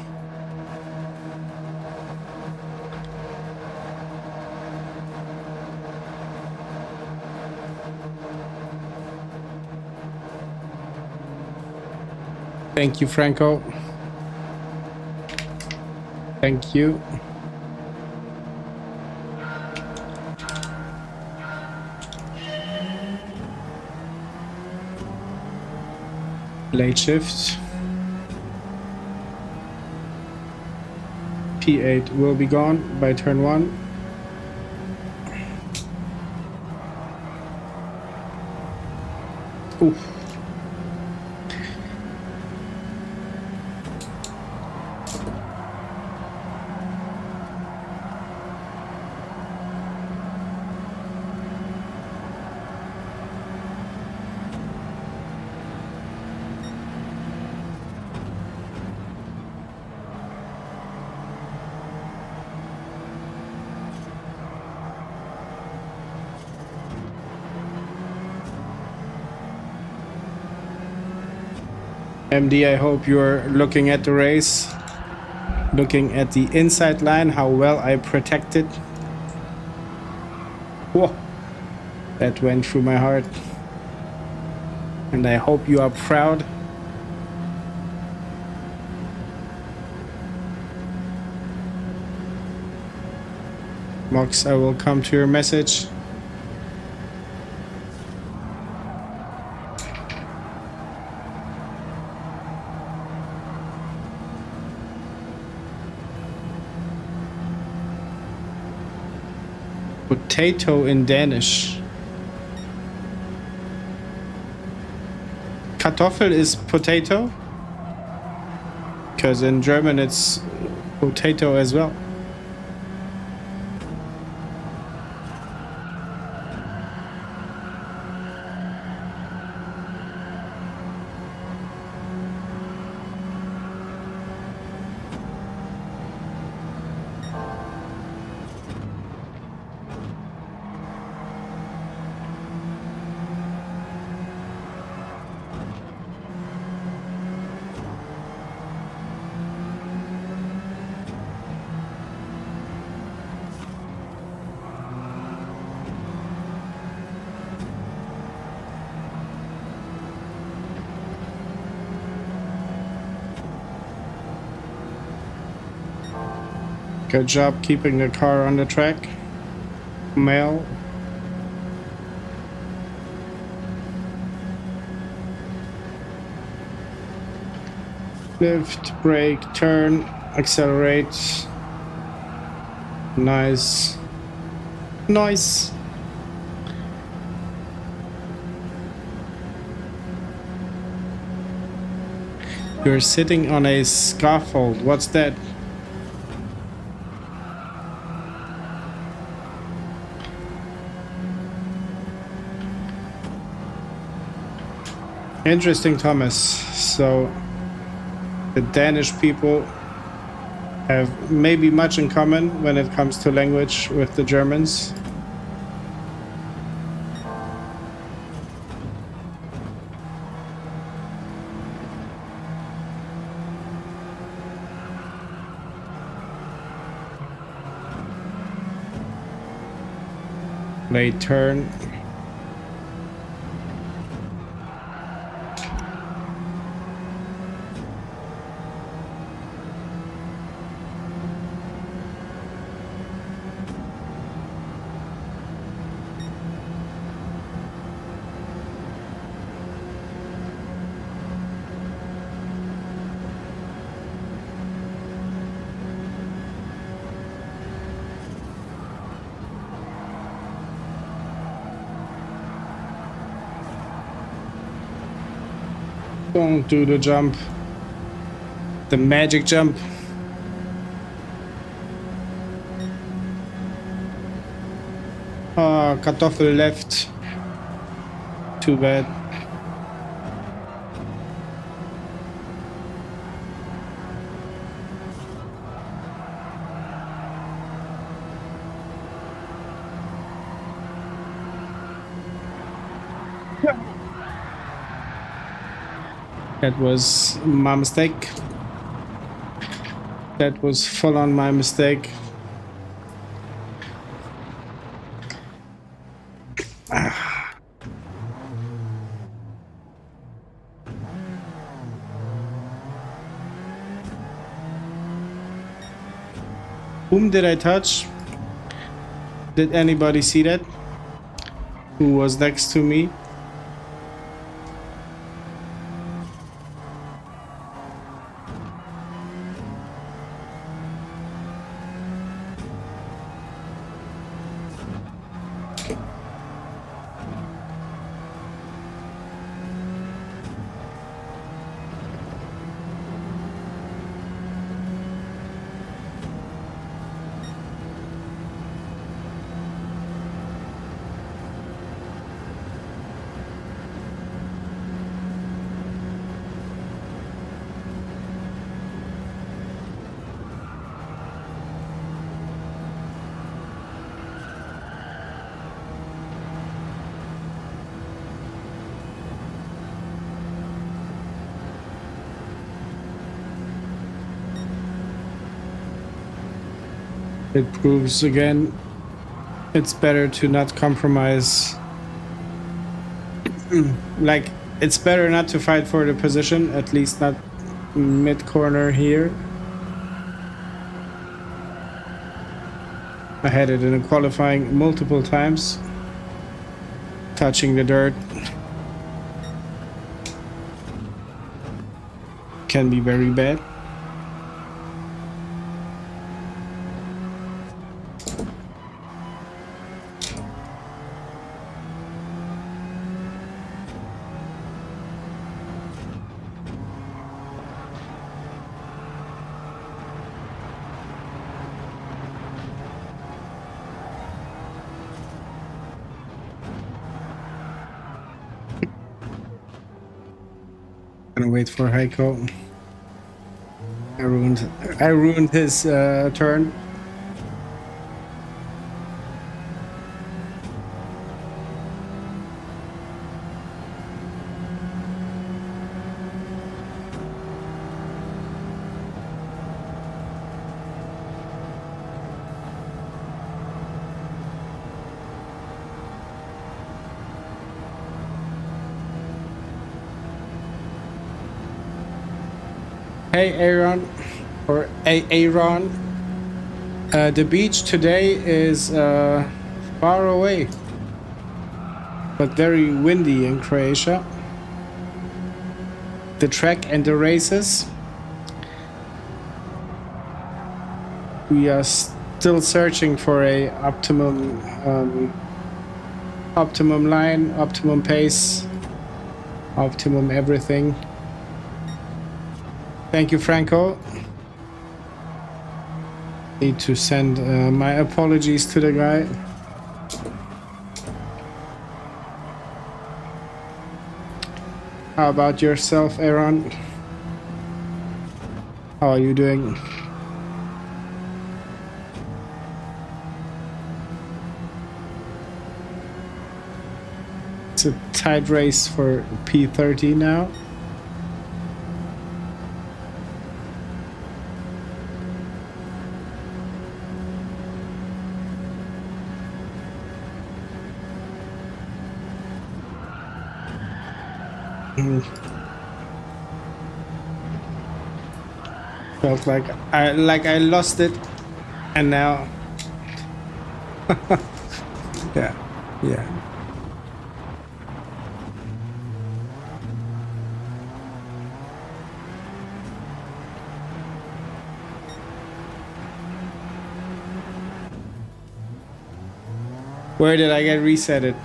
Thank you, Franco. Thank you. Late shift. P8 will be gone by turn 1. Oof. MD, I hope you're looking at the race, looking at the inside line, how well I protected. Whoa, that went through my heart. And I hope you are proud. Mox, I will come to your message. Potato in Danish. Kartoffel is potato? Because in German it's potato as well. Good job keeping the car on the track. Mel. Lift, brake, turn, accelerate. Nice. Nice. You're sitting on a scaffold. What's that? Interesting, Thomas. So the Danish people have maybe much in common when it comes to language with the Germans. Late turn. Don't do the jump. The magic jump. Ah, Kartoffel left. Too bad. That was my mistake. That was full on my mistake. Whom did I touch? Did anybody see that? Who was next to me? It proves again it's better to not compromise. Like, it's better not to fight for the position, at least not mid corner here. I had it in a qualifying multiple times, touching the dirt can be very bad. Gonna wait for Heiko. I ruined his turn. Hey Aaron, or Aaron, the beach today is far away, but very windy in Croatia. The track and the races, we are still searching for a optimum line, optimum pace, optimum everything. Thank you, Franco. Need to send my apologies to the guy. How about yourself, Aaron? How are you doing? It's a tight race for P30 now. Felt like I lost it, and now yeah. Where did I get resetted?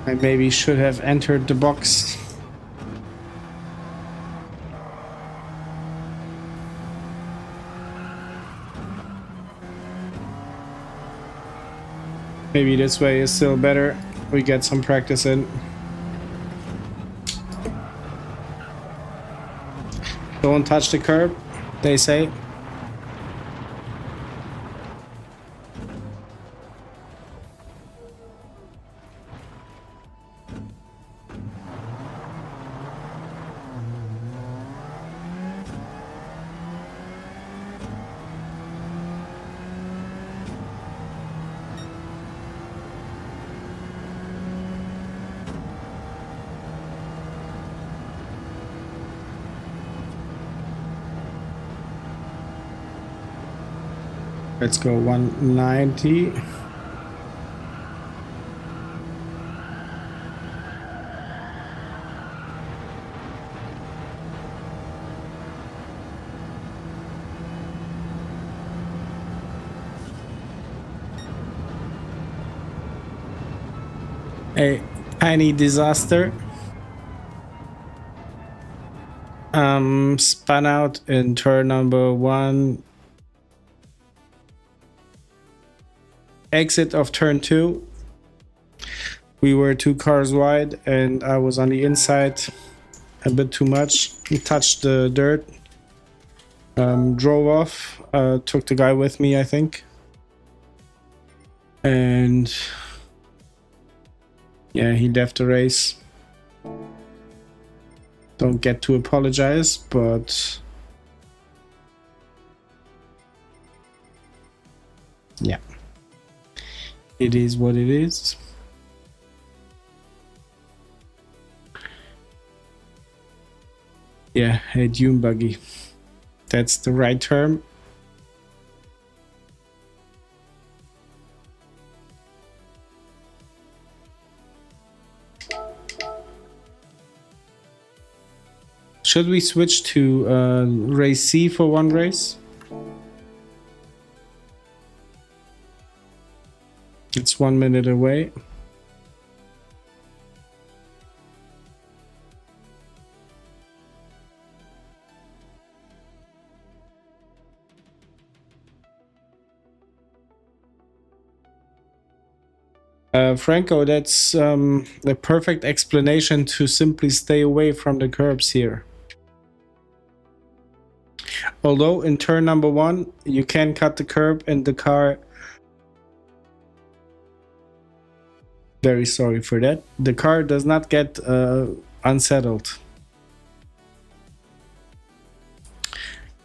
I maybe should have entered the box. Maybe this way is still better. We get some practice in. Don't touch the curb, they say. Let's go 190. A tiny disaster. Spun out in turn number 1. Exit of turn 2. We were 2 cars wide and I was on the inside a bit too much. He touched the dirt. Drove off. Took the guy with me, I think. And yeah, he left the race. Don't get to apologize, but yeah, it is what it is. Yeah, a dune buggy. That's the right term. Should we switch to race C for one race? It's 1 minute away. Franco, that's the perfect explanation to simply stay away from the curbs here. Although in turn number 1, you can cut the curb and the car... Very sorry for that. The car does not get unsettled.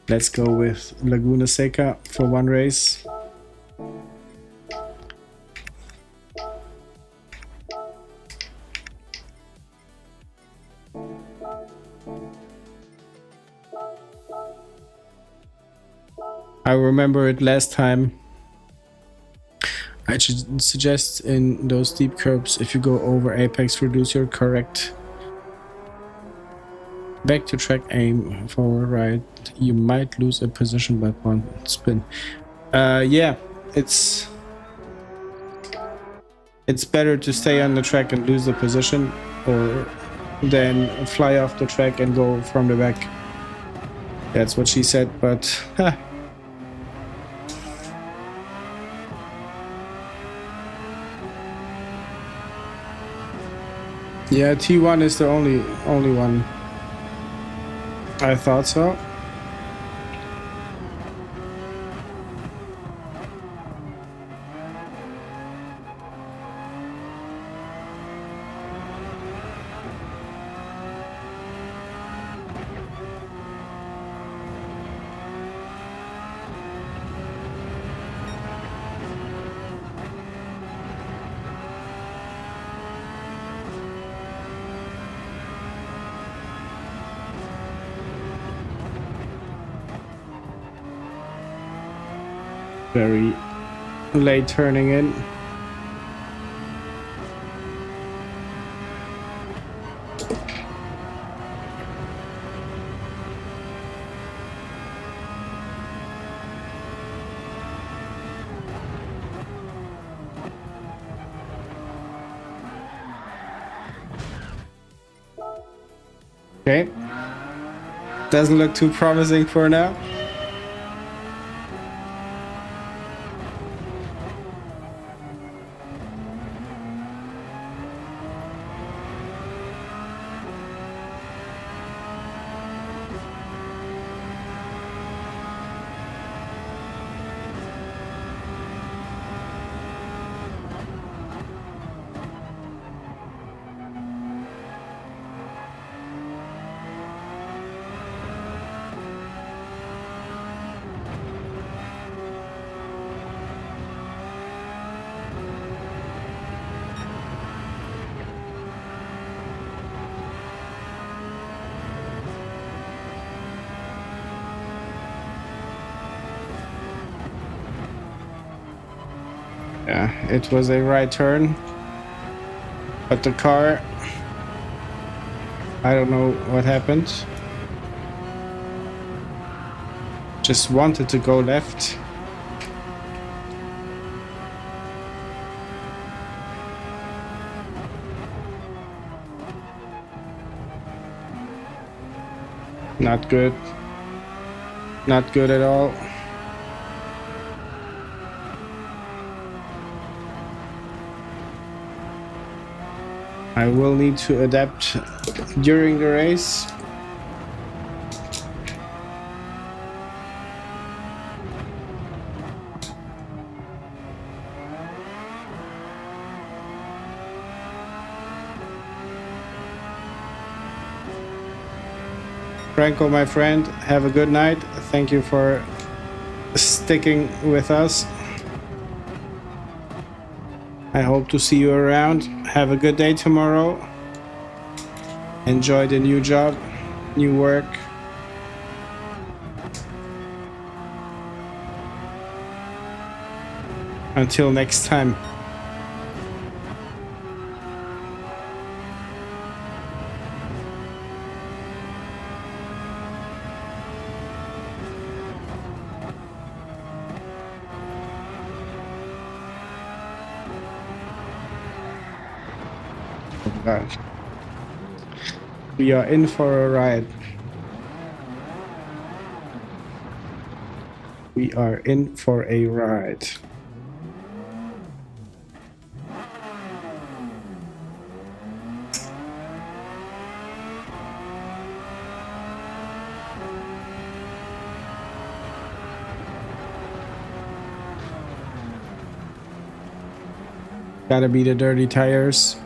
Let's go with Laguna Seca for one race. I remember it last time. I should suggest in those steep curbs, if you go over apex, reduce your correct back to track aim forward right. You might lose a position by one spin. Yeah, it's better to stay on the track and lose the position, or than fly off the track and go from the back. That's what she said, but yeah, T1 is the only one. I thought so. Very late turning in. Okay. Doesn't look too promising for now. Yeah, it was a right turn, but the car, I don't know what happened, just wanted to go left. Not good. Not good at all. I will need to adapt during the race. Franco, my friend, have a good night. Thank you for sticking with us. I hope to see you around. Have a good day tomorrow. Enjoy the new job, new work. Until next time. God. We are in for a ride. We are in for a ride. Gotta be the dirty tires.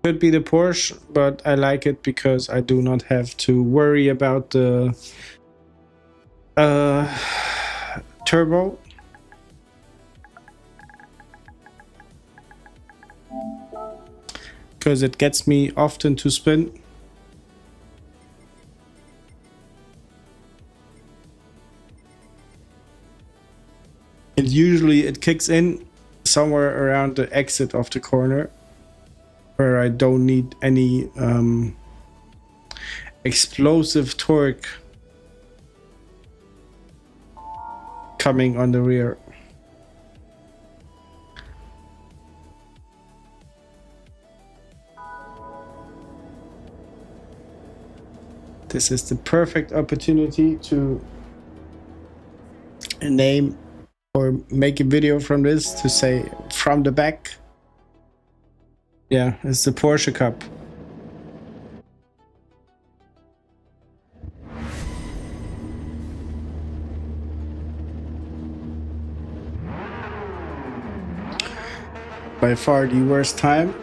Could be the Porsche, but I like it because I do not have to worry about the turbo. Because it gets me often to spin. And usually it kicks in somewhere around the exit of the corner, where I don't need any explosive torque coming on the rear. This is the perfect opportunity to name or make a video from this to say from the back. Yeah, it's the Porsche Cup. By far the worst time.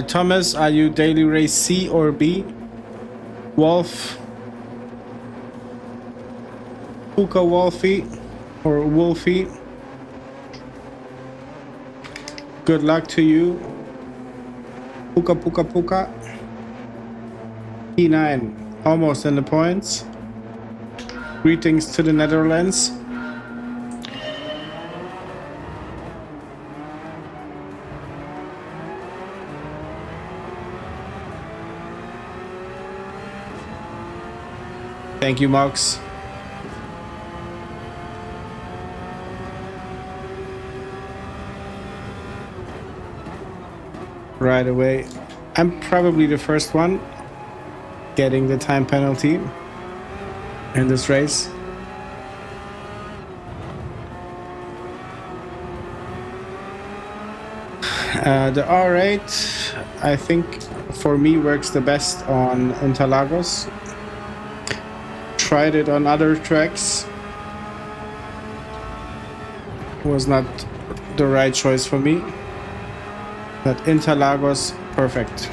Thomas, are you daily race C or B? Wolf? Puka Wolfie or Wolfie? Good luck to you. Puka Puka Puka. P9, almost in the points. Greetings to the Netherlands. Thank you, Mox. Right away. I'm probably the first one getting the time penalty in this race. The R8, I think, for me works the best on Interlagos. Tried it on other tracks. Was not the right choice for me. But Interlagos, perfect.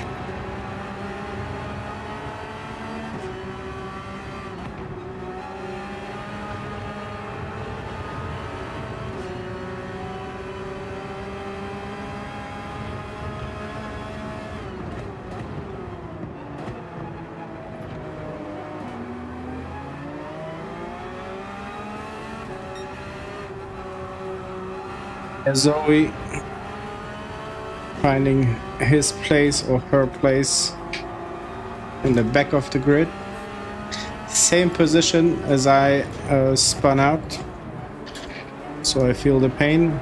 Zoe finding his place or her place in the back of the grid. Same position as I spun out, so I feel the pain.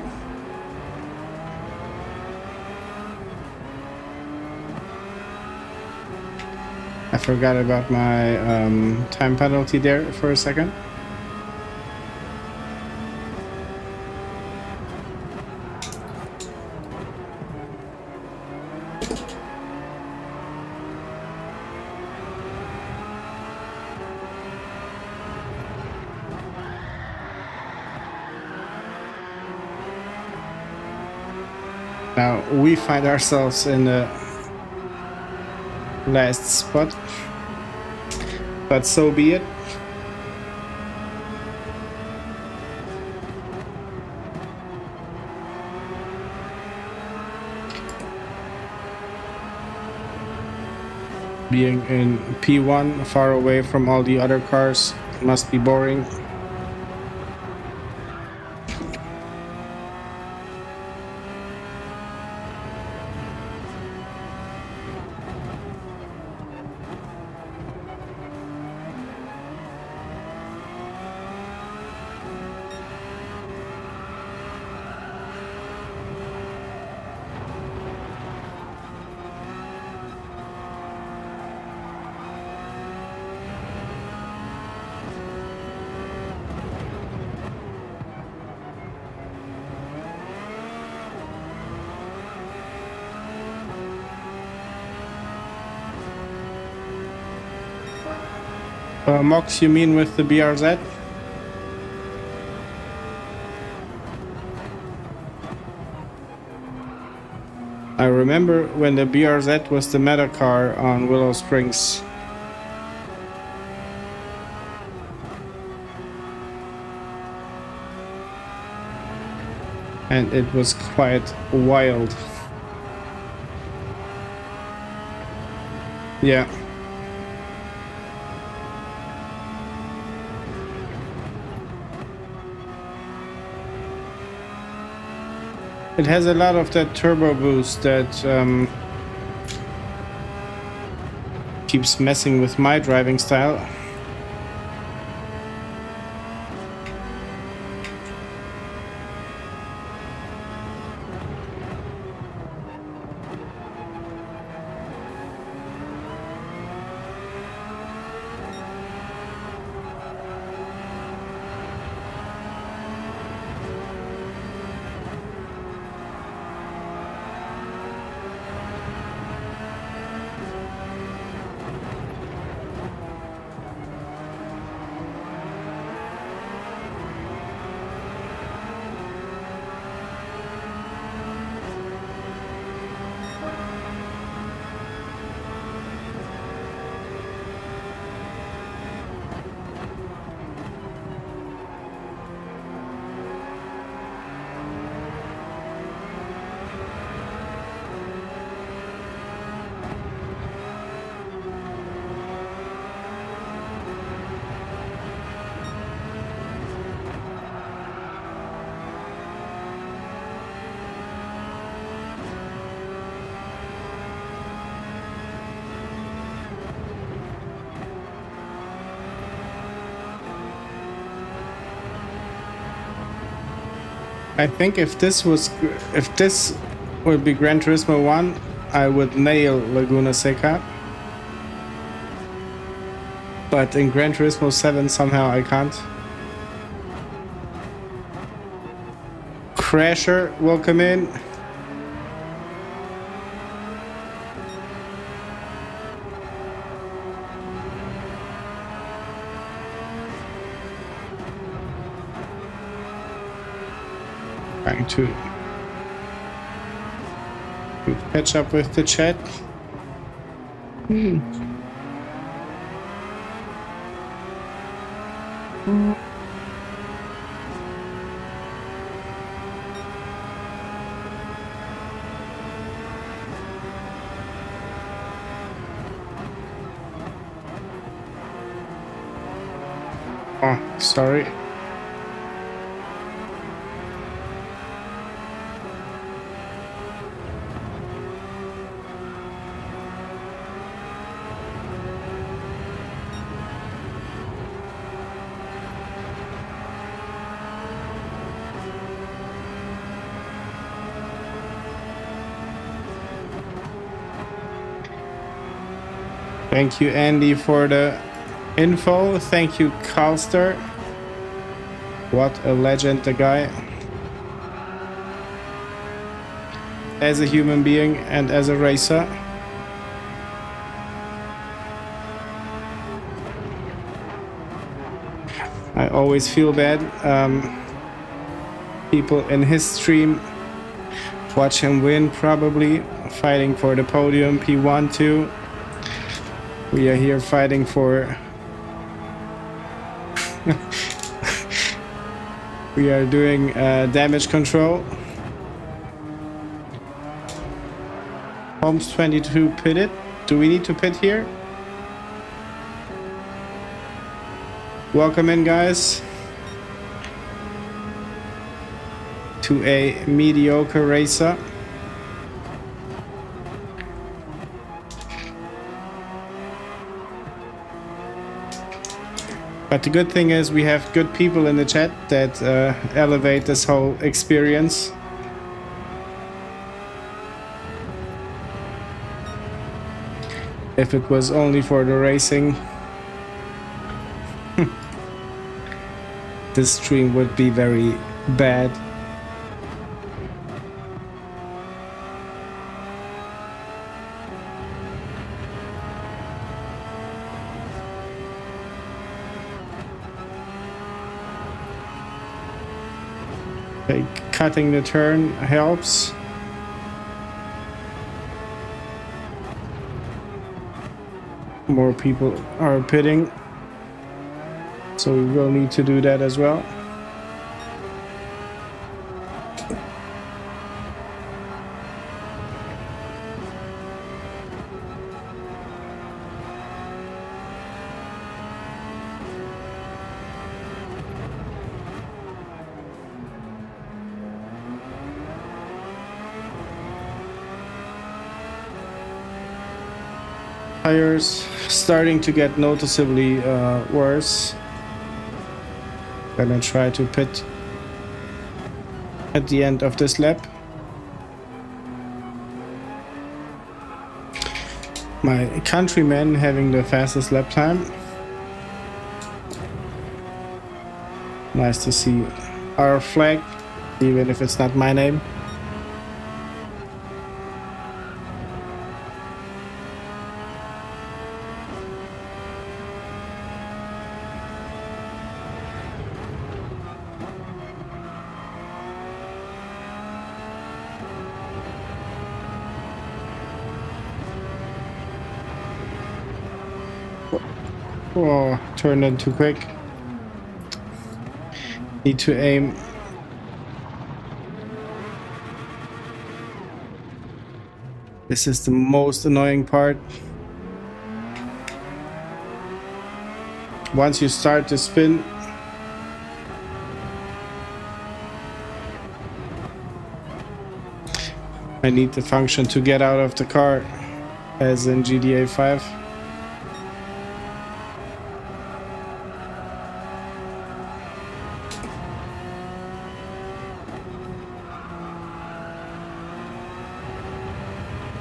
I forgot about my time penalty there for a second. Now we find ourselves in the last spot, but so be it. Being in P1, far away from all the other cars, must be boring. Mox, you mean with the BRZ? I remember when the BRZ was the meta car on Willow Springs. And it was quite wild. Yeah. It has a lot of that turbo boost that keeps messing with my driving style. I think if this would be Gran Turismo 1, I would nail Laguna Seca. But in Gran Turismo 7 somehow I can't. Crasher, welcome in. Trying to catch up with the chat. Oh, sorry. Thank you, Andy, for the info. Thank you, Carlster. What a legend, the guy. As a human being and as a racer. I always feel bad. People in his stream watch him win, probably fighting for the podium, P1, 2. We are here fighting for... we are doing damage control. Holmes 22 pitted. Do we need to pit here? Welcome in, guys, to a mediocre racer. But the good thing is we have good people in the chat that elevate this whole experience. If it was only for the racing, this stream would be very bad. Okay, cutting the turn helps. More people are pitting, so we will need to do that as well. Tires starting to get noticeably worse. Gonna try to pit at the end of this lap. My countryman having the fastest lap time. Nice to see our flag, even if it's not my name. Oh, turned in too quick. Need to aim. This is the most annoying part. Once you start to spin, I need the function to get out of the car, as in GTA 5.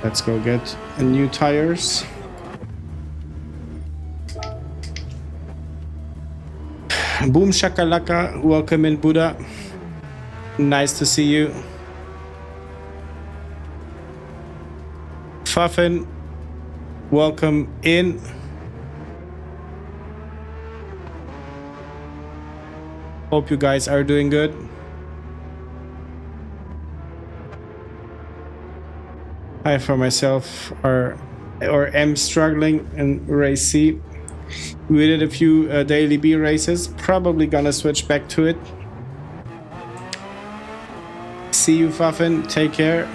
Let's go get new tires. Boom shakalaka, welcome in, Buddha. Nice to see you. Fuffin, welcome in. Hope you guys are doing good. I for myself am struggling in race C. We did a few daily B races, probably gonna switch back to it. See you, Fuffin, take care.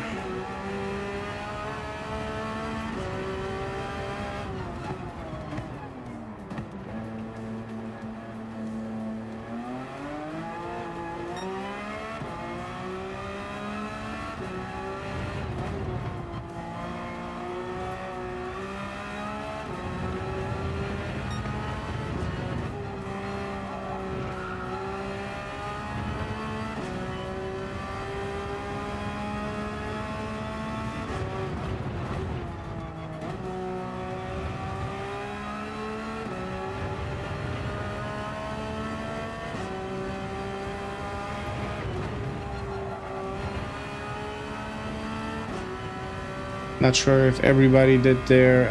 Not sure if everybody did their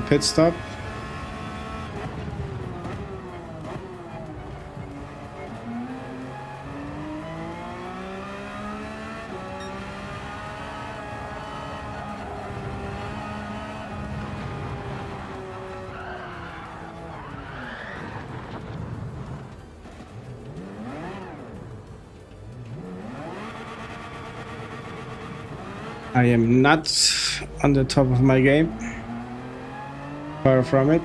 pit stop. I am not on the top of my game. Far from it.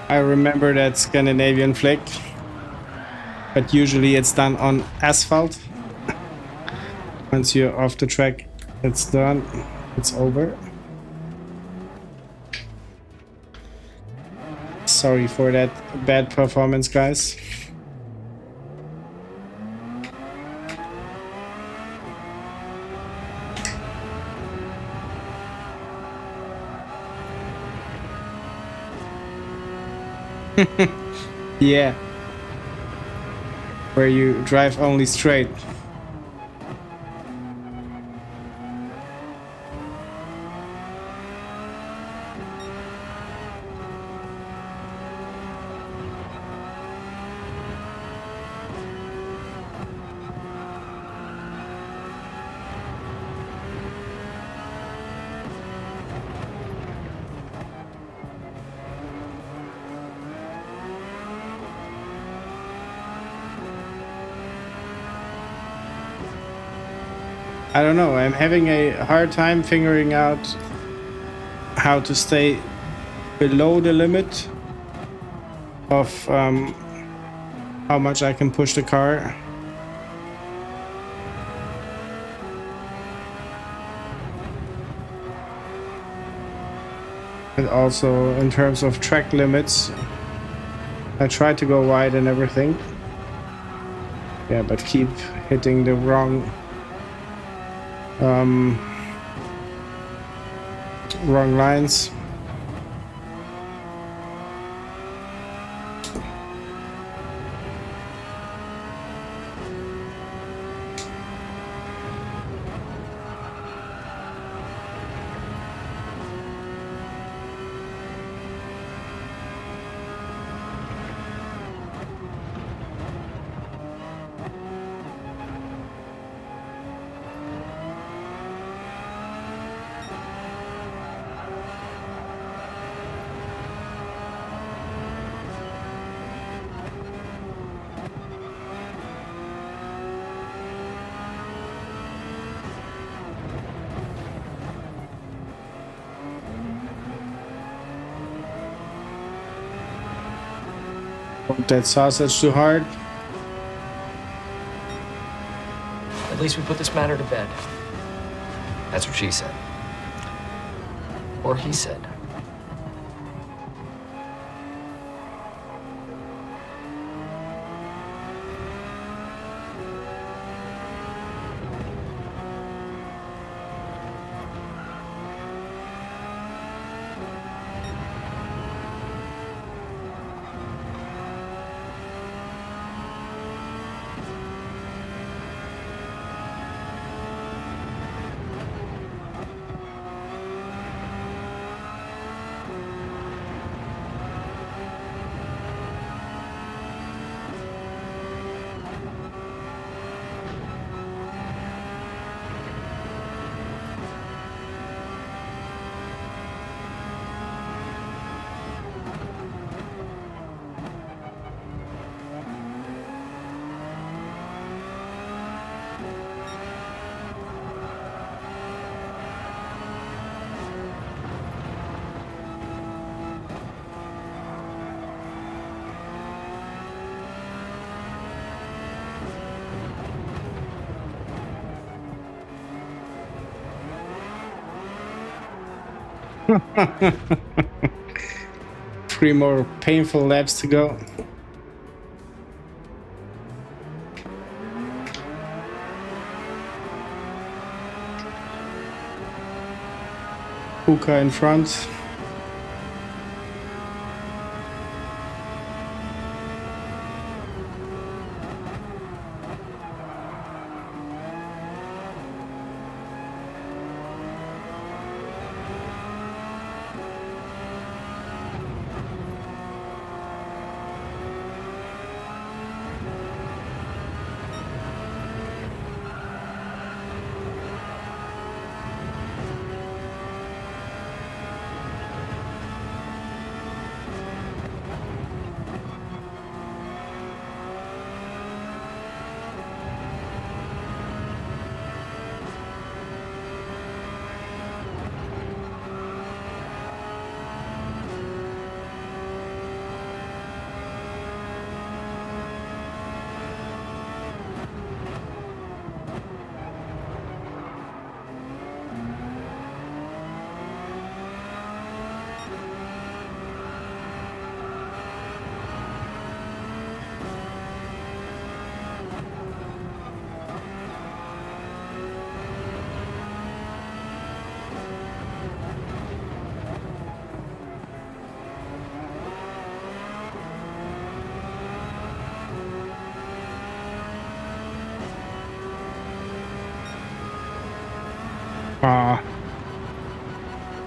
I remember that Scandinavian flick, but usually it's done on asphalt. Once you're off the track, it's done. It's over. Sorry for that bad performance, guys. Yeah. Where you drive only straight. I don't know, I'm having a hard time figuring out how to stay below the limit of how much I can push the car. And also in terms of track limits, I try to go wide and everything. Yeah, but keep hitting the wrong lines. That sausage too hard. At least we put this matter to bed. That's what she said. Or he said. 3 more painful laps to go. Puka in front.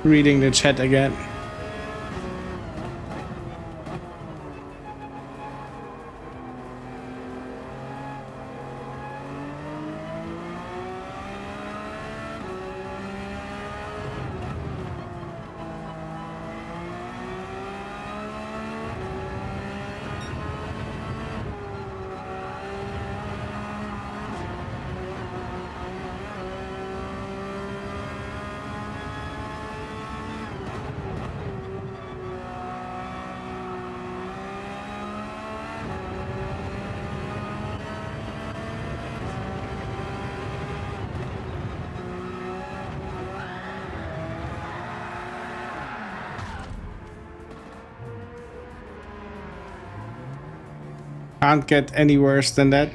Reading the chat again. Can't get any worse than that.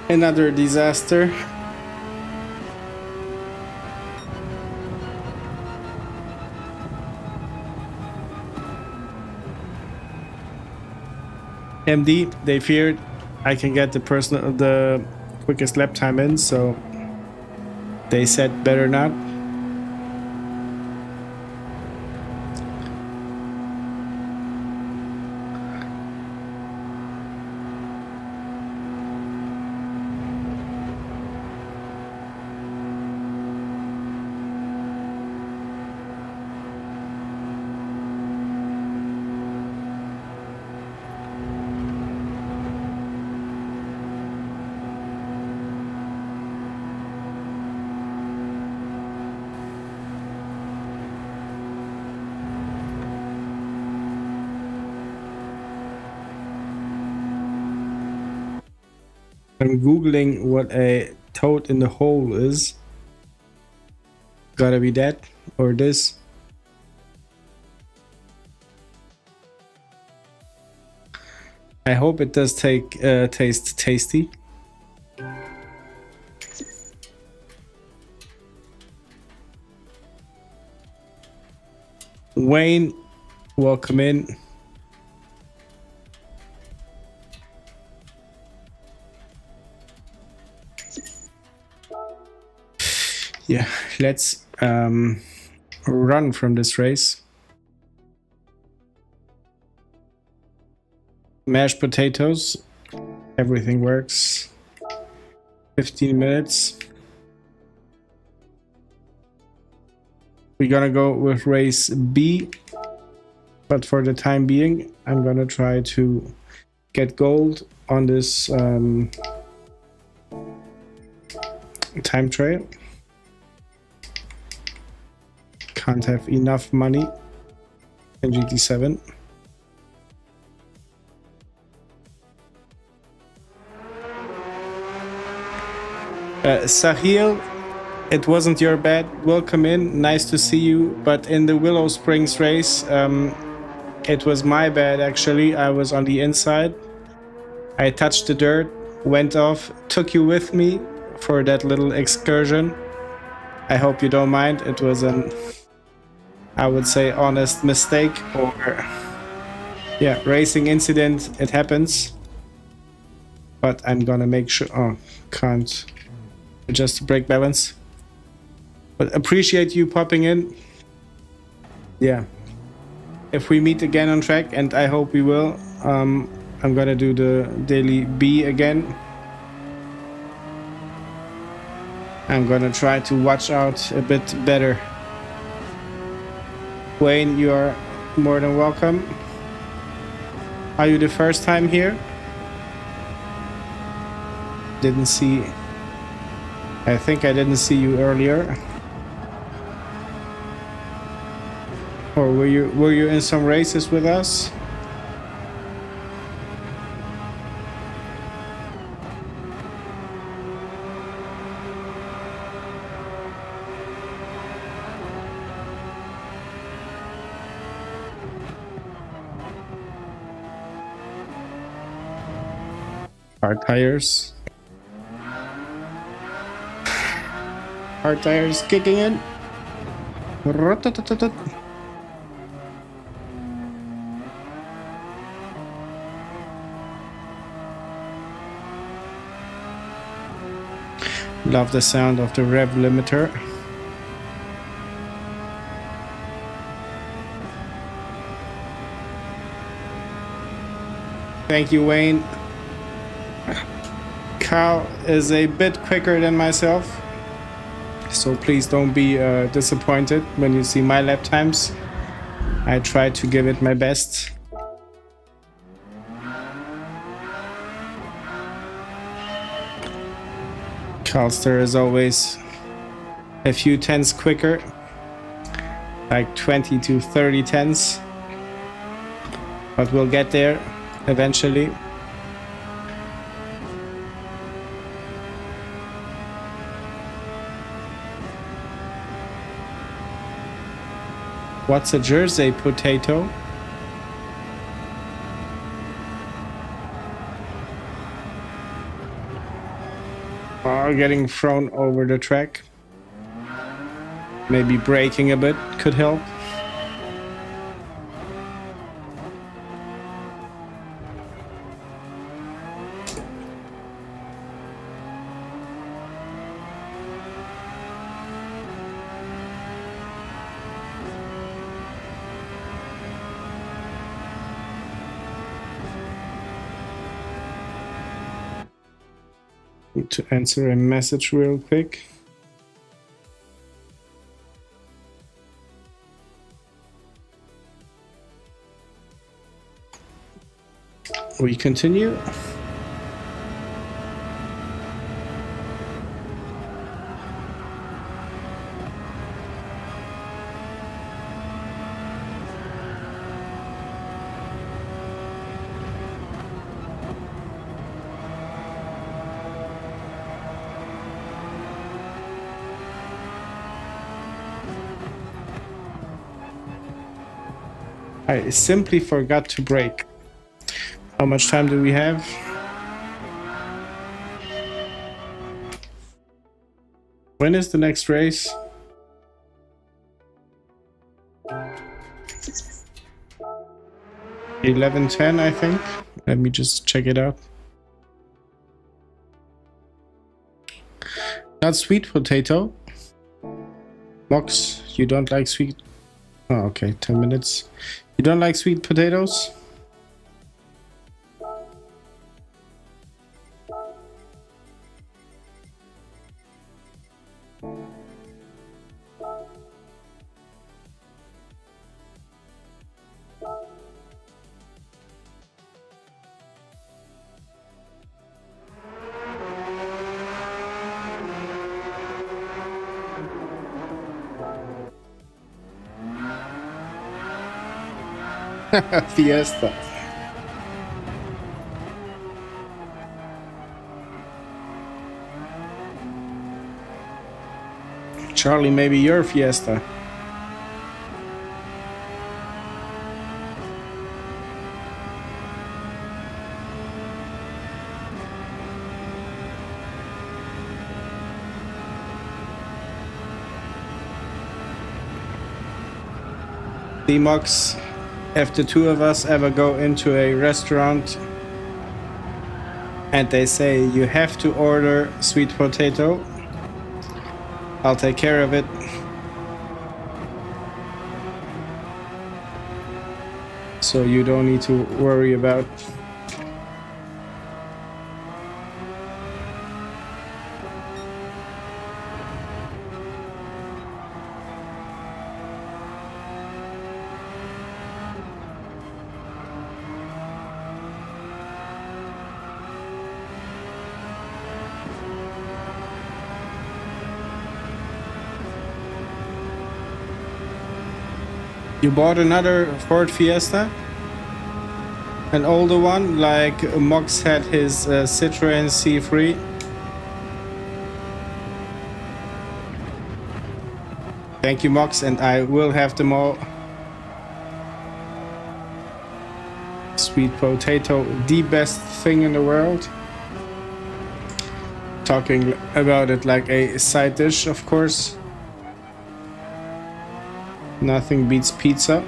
Another disaster. MD, they feared I can get the quickest lap time in, so they said better not. I'm googling what a toad in the hole is. Gotta be that or this. I hope it does taste tasty. Wayne, welcome in. Yeah, let's run from this race. Mashed potatoes. Everything works. 15 minutes. We're gonna go with race B. But for the time being, I'm gonna try to get gold on this time trial. Can't have enough money in GT7. Sahil, it wasn't your bad. Welcome in, nice to see you. But in the Willow Springs race, it was my bad actually. I was on the inside. I touched the dirt, went off, took you with me for that little excursion. I hope you don't mind. It was an, I would say, honest mistake, or yeah, racing incident. It happens. But I'm gonna make sure. Oh, can't adjust the brake balance. But appreciate you popping in. Yeah. If we meet again on track, and I hope we will, I'm gonna do the daily B again. I'm gonna try to watch out a bit better. Wayne, you are more than welcome. Are you the first time here? Didn't see. I think I didn't see you earlier. Or were you in some races with us? Hard tires. Hard tires kicking in. Rotototot. Love the sound of the rev limiter. Thank you, Wayne. Carl is a bit quicker than myself, so please don't be disappointed when you see my lap times. I try to give it my best. Carlster is always a few tenths quicker, like 20 to 30 tenths, but we'll get there eventually. What's a Jersey potato? Oh, getting thrown over the track. Maybe braking a bit could help. Need to answer a message real quick. We continue. I simply forgot to brake. How much time do we have? When is the next race? 11:10, I think. Let me just check it out. Not sweet potato. Mox You don't like sweet... Oh, okay, 10 minutes. You don't like sweet potatoes? Fiesta. Charlie, maybe your Fiesta. D-Mox, if the two of us ever go into a restaurant and they say you have to order sweet potato, I'll take care of it. So you don't need to worry about. You bought another Ford Fiesta? An older one, like Mox had his Citroen C3? Thank you, Mox, and I will have them all. Sweet potato, the best thing in the world. Talking about it like a side dish, of course. Nothing beats pizza.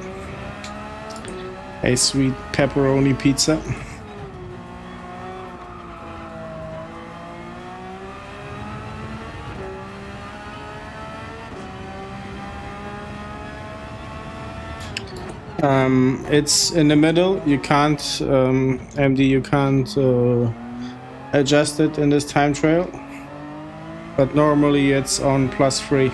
A sweet pepperoni pizza. It's in the middle. You can't, MD, you can't adjust it in this time trial. But normally it's on +3.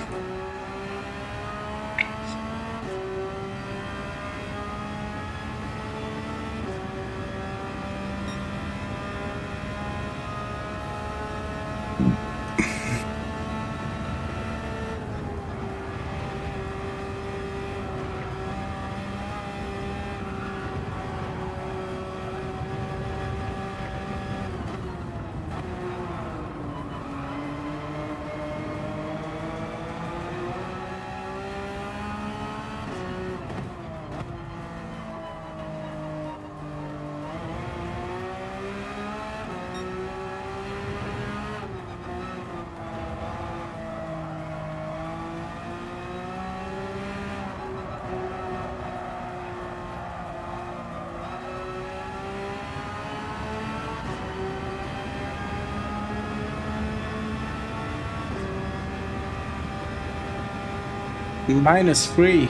-3.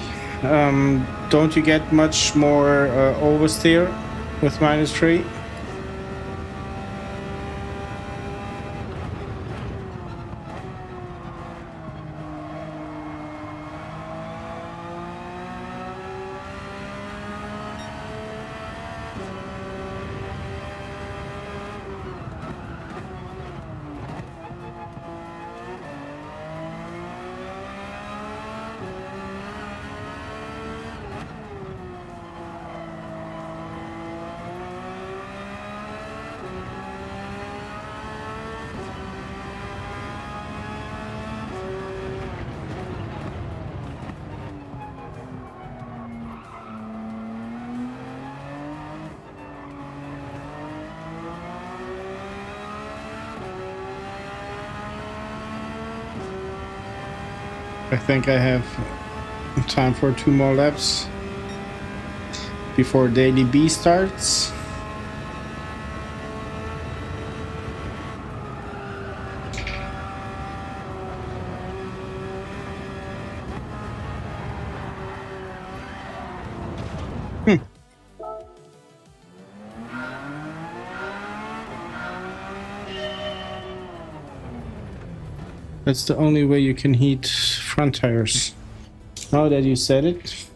Don't you get much more oversteer with -3? I think I have time for 2 more laps before daily B starts. That's the only way you can heat front tires. Now that you said it,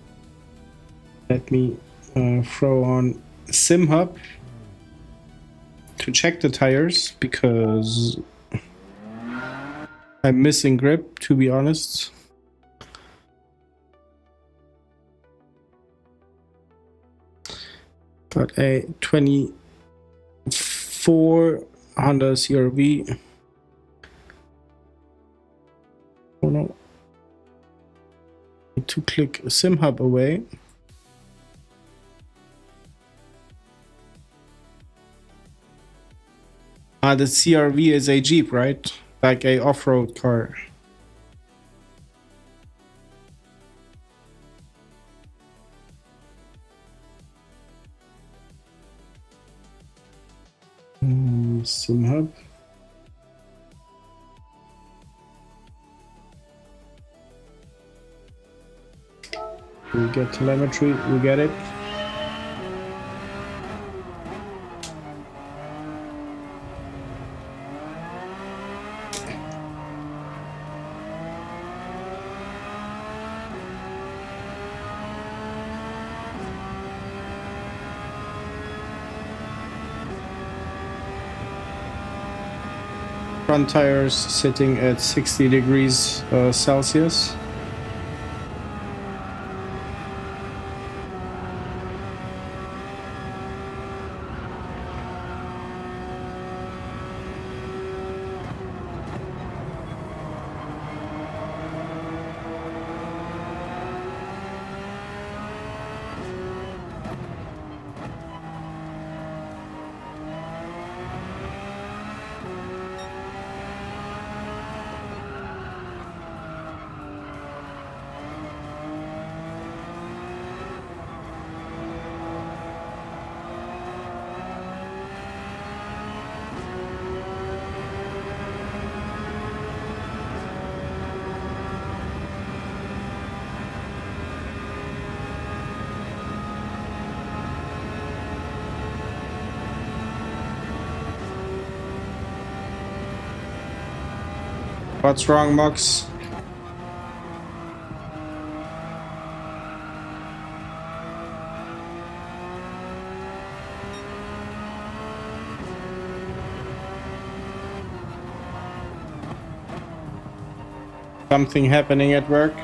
let me throw on SimHub to check the tires, because I'm missing grip, to be honest. Got a 24 Honda CR-V. Oh no. Need to click SimHub away. The CR-V is a Jeep, right? Like a off-road car. SimHub. We get telemetry, we get it. Front tires sitting at 60 degrees Celsius. What's wrong, Mox? Something happening at work?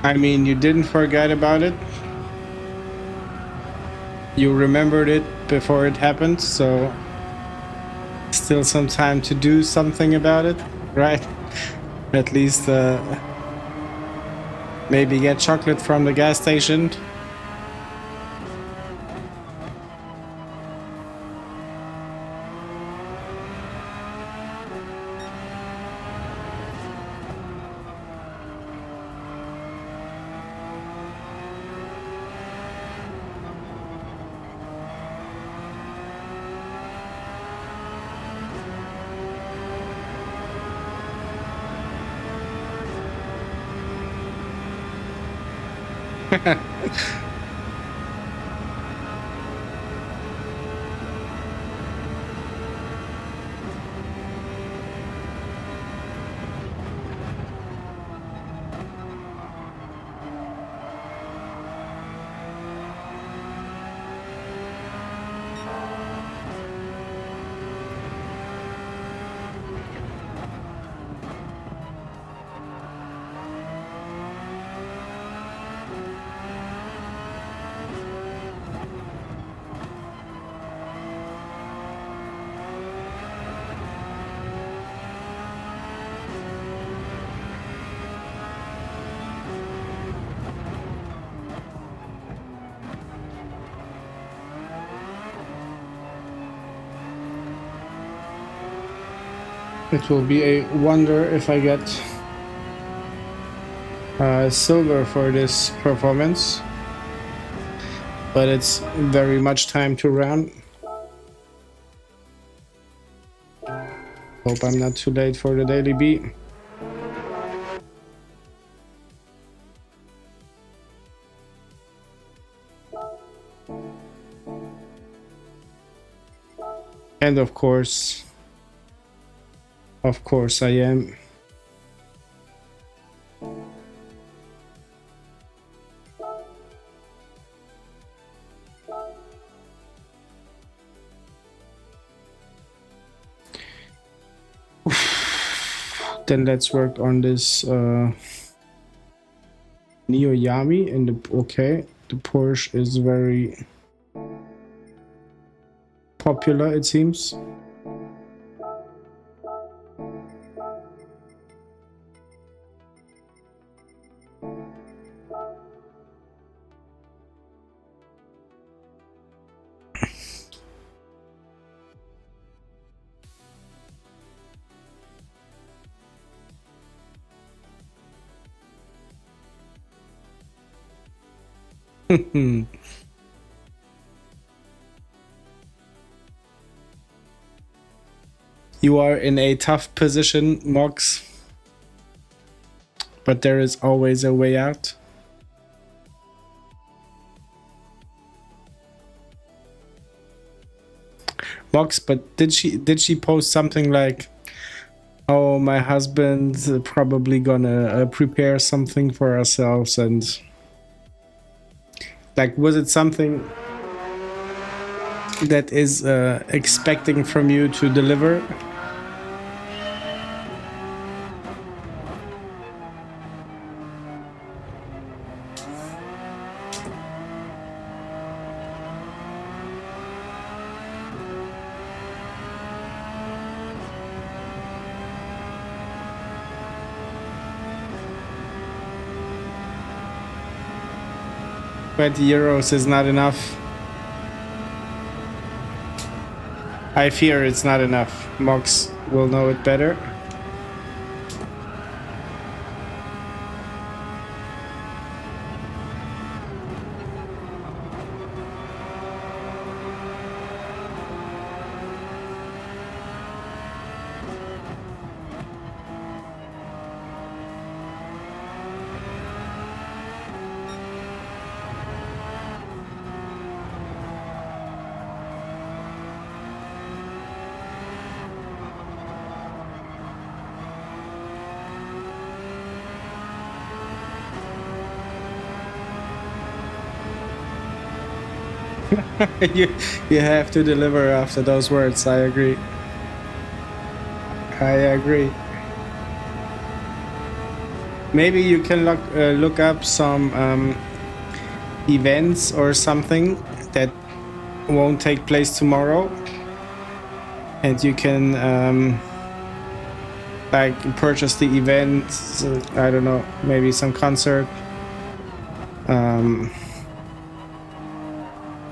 I mean, you didn't forget about it. You remembered it before it happened, so still some time to do something about it, right? At least maybe get chocolate from the gas station. It will be a wonder if I get silver for this performance, but it's very much time to run. Hope I'm not too late for the daily beat. And of course I am. Then let's work on this Neo Yami and the the Porsche is very popular, it seems. You are in a tough position, Mox, but there is always a way out. Mox, but did she post something like, "Oh, my husband's probably gonna prepare something for ourselves," and like, was it something that is expecting from you to deliver? €20 is not enough. I fear it's not enough. Mox will know it better. you have to deliver after those words. I agree. Maybe you can look up some events or something that won't take place tomorrow, and you can like purchase the event. I don't know, maybe some concert,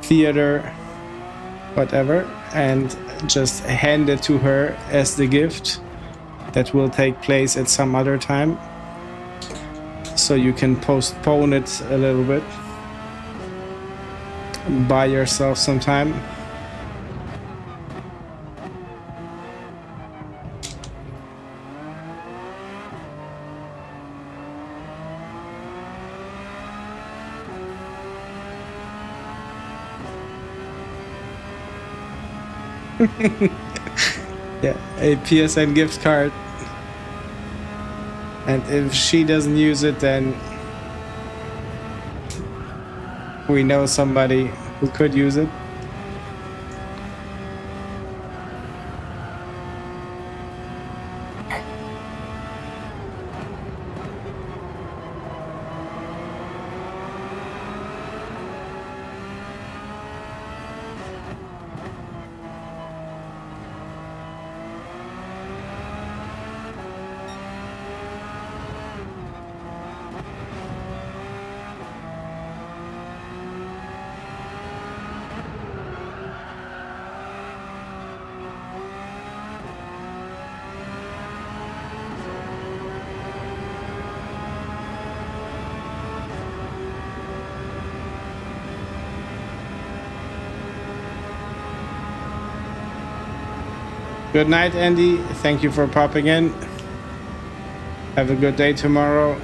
theater, whatever, and just hand it to her as the gift that will take place at some other time, so you can postpone it a little bit, buy yourself some time. Yeah, a PSN gift card, and if she doesn't use it, then we know somebody who could use it. Good night, Andy. Thank you for popping in. Have a good day tomorrow.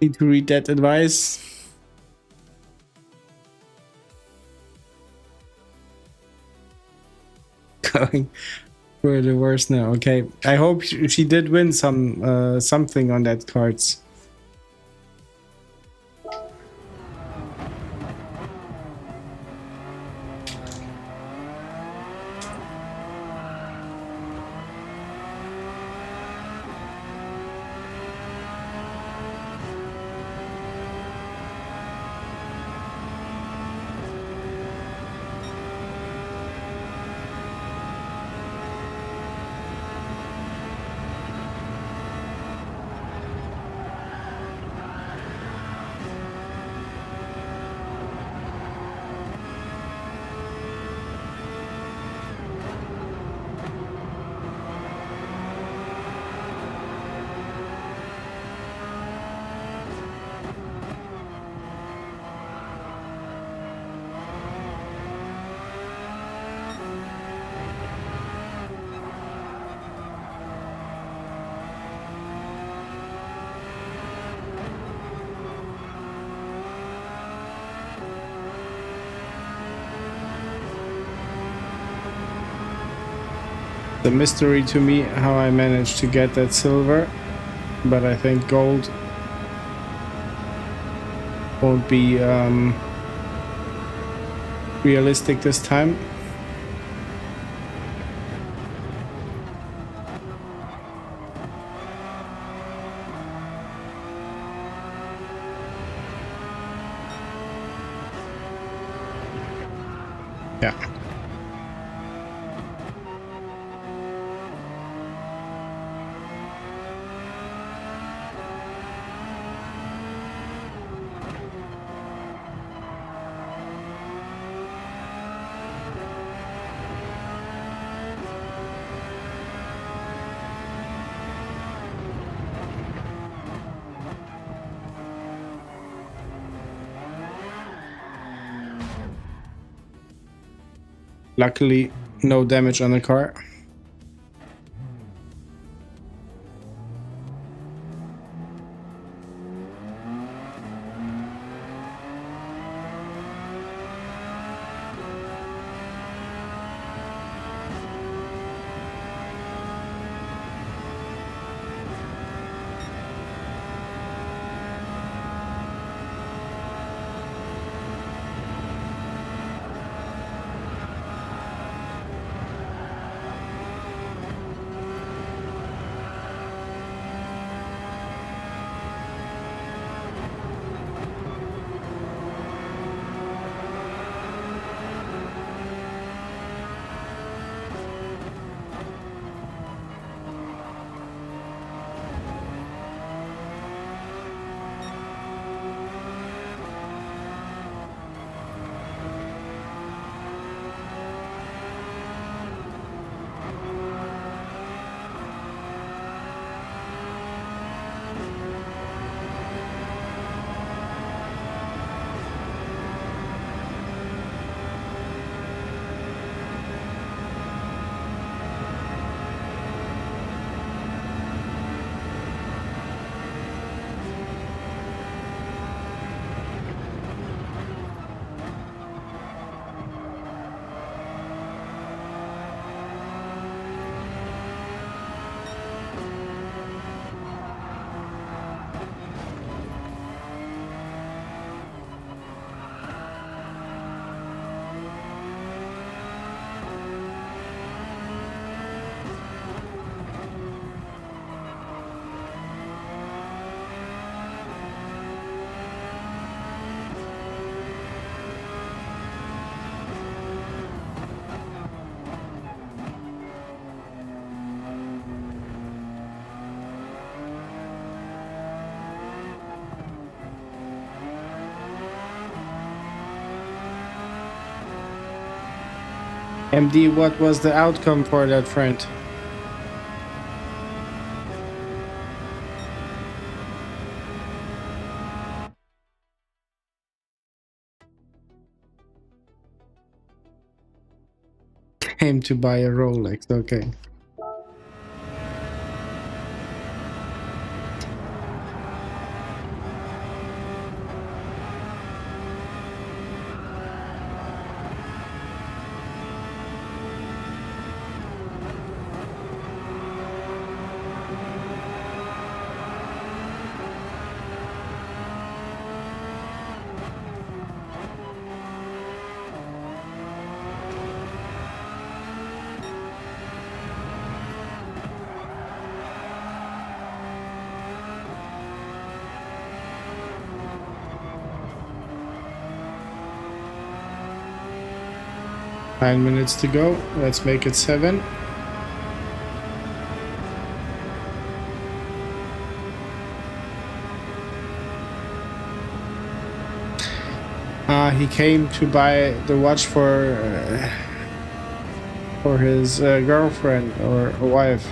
Need to read that advice. Going for the worst now. Okay, I hope she did win something on that cards. The mystery to me how I managed to get that silver, but I think gold won't be realistic this time. Yeah. Luckily, no damage on the car. MD, what was the outcome for that friend? Came to buy a Rolex, okay. Nine minutes to go. Let's make it 7. He came to buy the watch for his girlfriend or wife.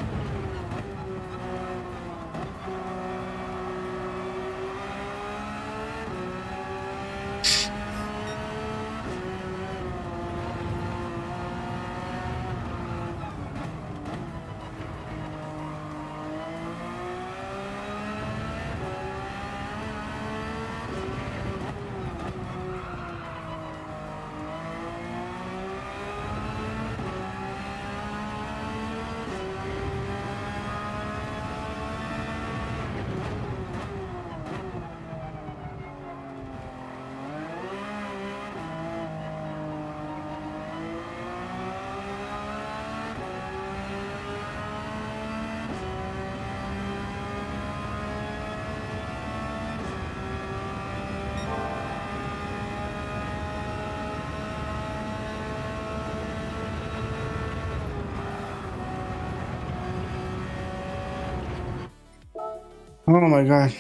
Oh my god.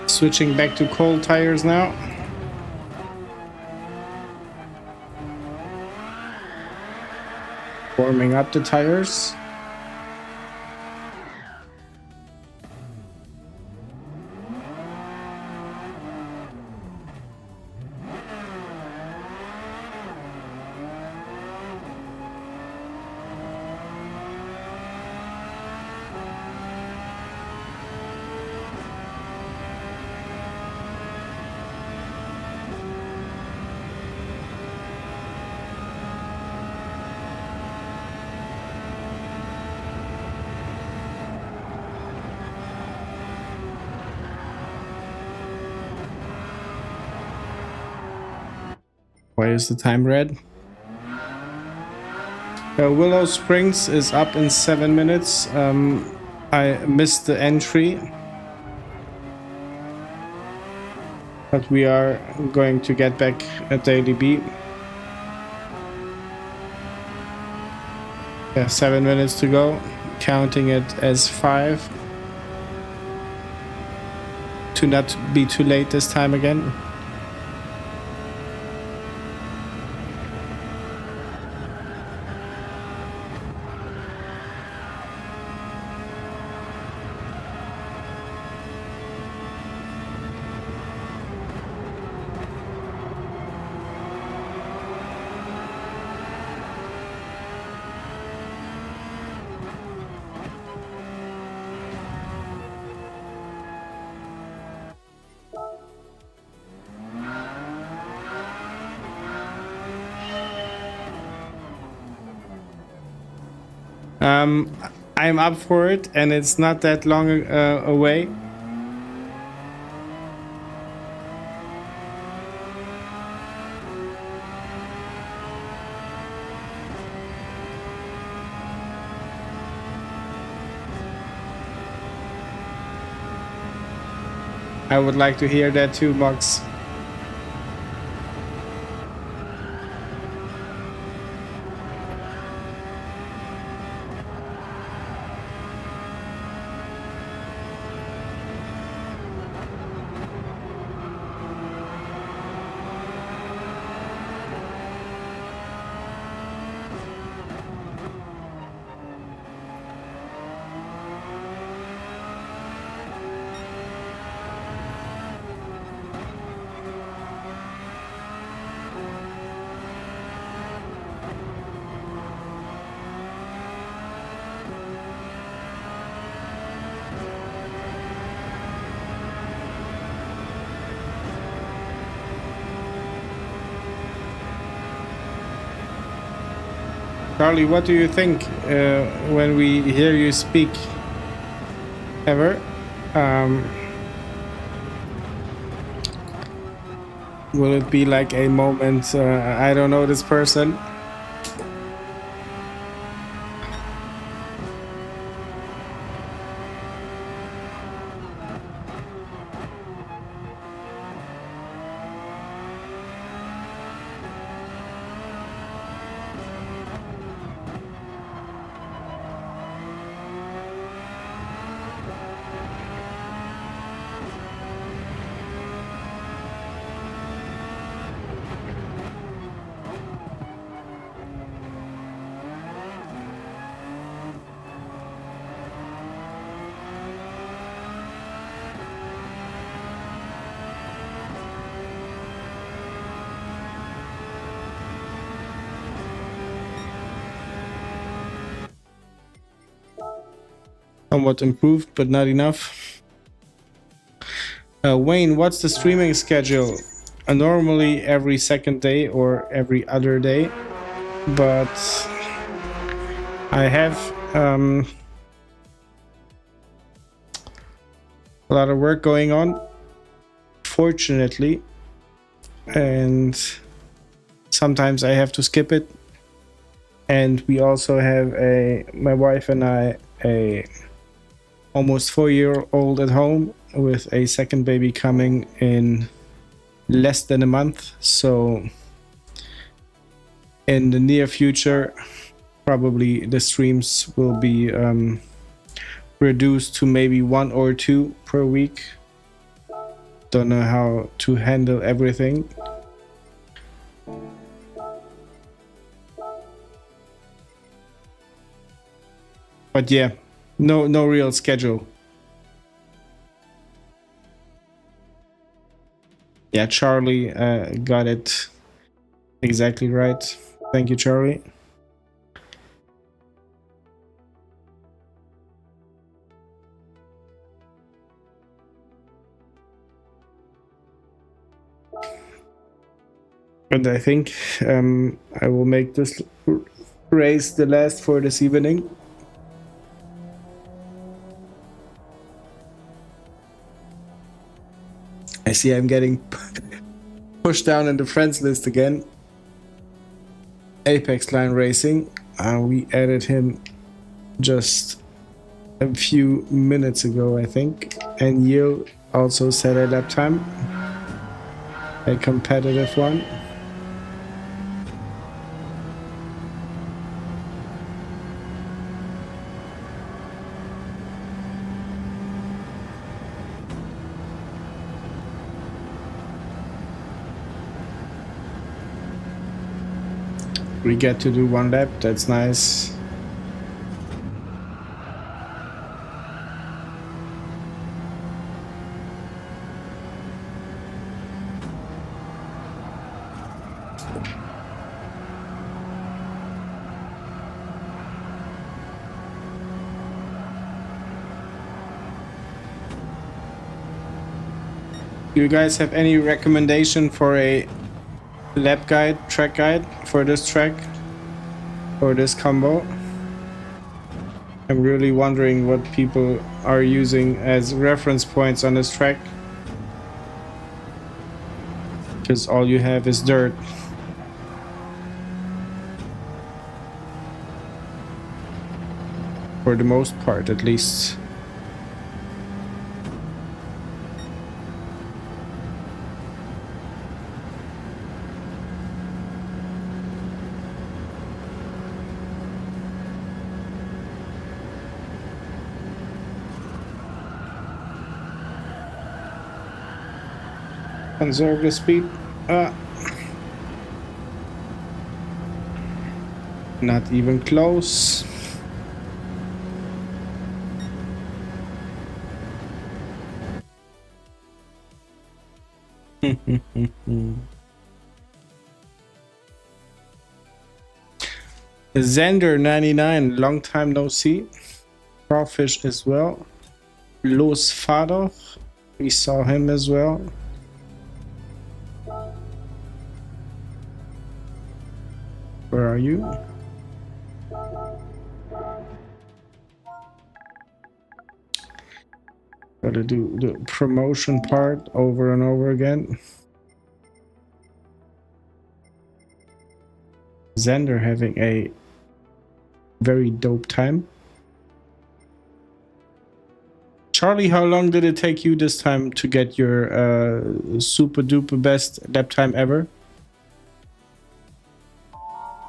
Switching back to cold tires now. Warming up the tires. Why is the time red? Willow Springs is up in 7 minutes. I missed the entry, but we are going to get back at Daily B. Yeah, 7 minutes to go. Counting it as 5 to not be too late this time again. I'm up for it, and it's not that long away. I would like to hear that too, Mox. Charlie, what do you think when we hear you speak? Ever? Will it be like a moment, I don't know this person? Somewhat improved, but not enough. Wayne, what's the streaming schedule? Normally every second day or every other day, but I have a lot of work going on, fortunately, and sometimes I have to skip it. And we also have my wife and I, a almost 4-year-old at home with a second baby coming in less than a month. So in the near future, probably the streams will be reduced to maybe 1 or 2 per week. Don't know how to handle everything. But yeah, no real schedule. Yeah, Charlie got it exactly right. Thank you, Charlie. And I think I will make this race the last for this evening. I see I'm getting pushed down in the friends list again. Apex Line Racing. We added him just a few minutes ago, I think. And Yil also set a lap time. A competitive one. We get to do 1 lap, that's nice. Do you guys have any recommendation for a lap guide, track guide for this track or this combo? I'm really wondering what people are using as reference points on this track, because all you have is dirt. For the most part, at least. Conserve the speed. Not even close. Xander 99, long time no see. Crawfish as well. Los Fado, we saw him as well. Where are you? Gotta do the promotion part over and over again. Xander having a very dope time. Charlie, how long did it take you this time to get your super duper best lap time ever?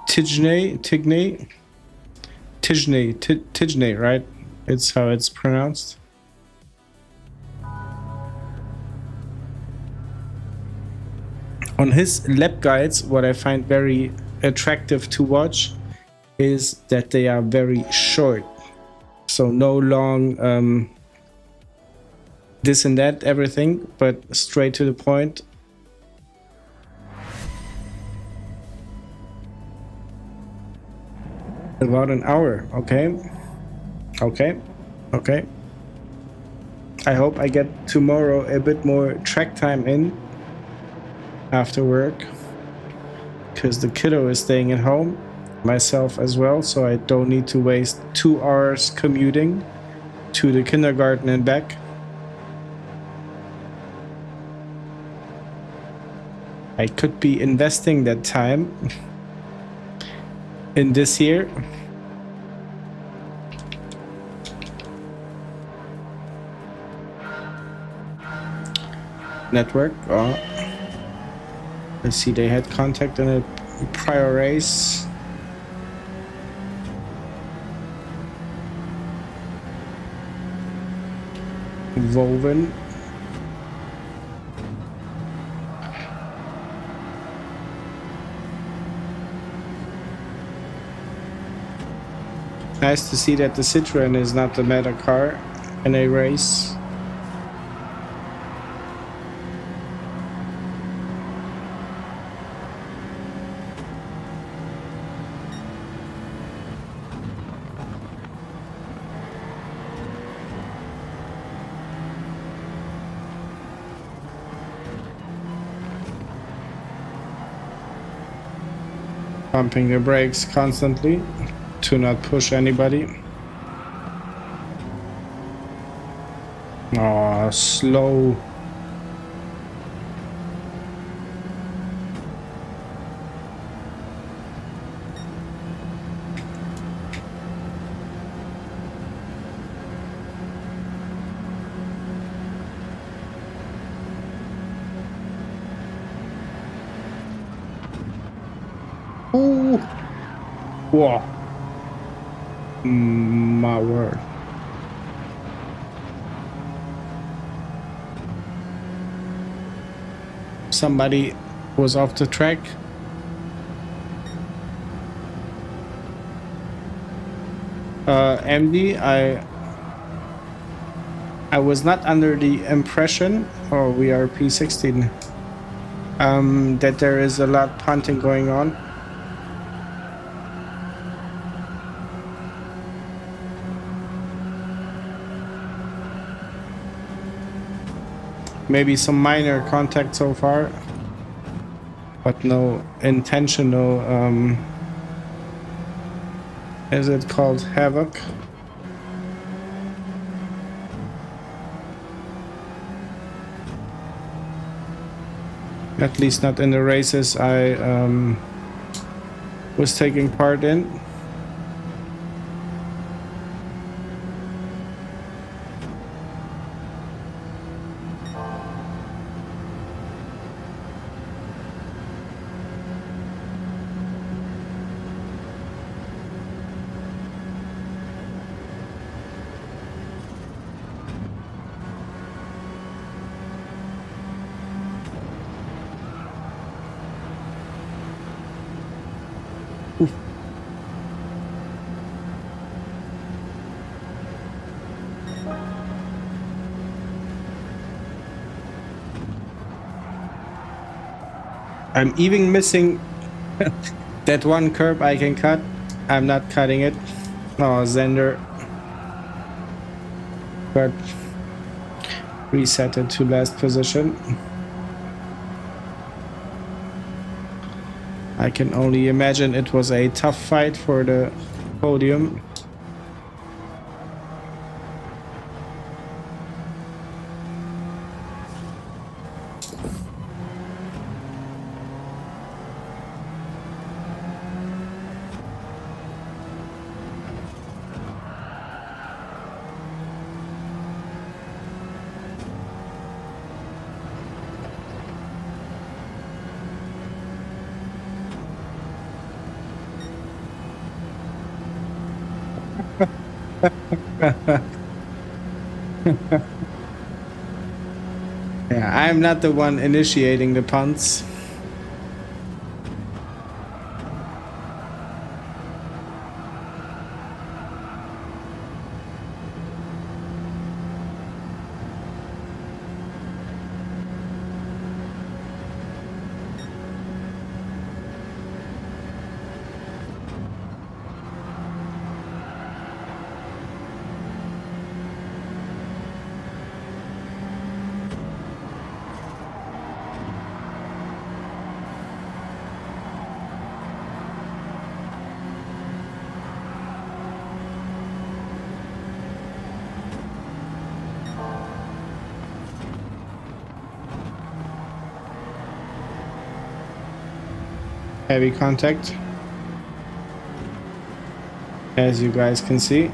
Tigney, right? It's how it's pronounced. On his lap guides, what I find very attractive to watch is that they are very short. So no long this and that, everything, but straight to the point. About an hour, okay. I hope I get tomorrow a bit more track time in after work, because the kiddo is staying at home, myself as well, so I don't need to waste 2 hours commuting to the kindergarten and back. I could be investing that time in this year. Network. Oh. Let's see, they had contact in a prior race. Woven. Nice to see that the Citroen is not the meta car in a race. Pumping the brakes constantly to not push anybody. Oh, slow. Ooh. Whoa. My word. Somebody was off the track. MD, I was not under the impression, or we are P16, that there is a lot punting going on. Maybe some minor contact so far, but no intentional, is it called havoc? At least not in the races I was taking part in. I'm even missing that one curb I can cut. I'm not cutting it. Oh, Xander. But reset it to last position. I can only imagine it was a tough fight for the podium. Yeah, I'm not the one initiating the puns. Heavy contact, as you guys can see.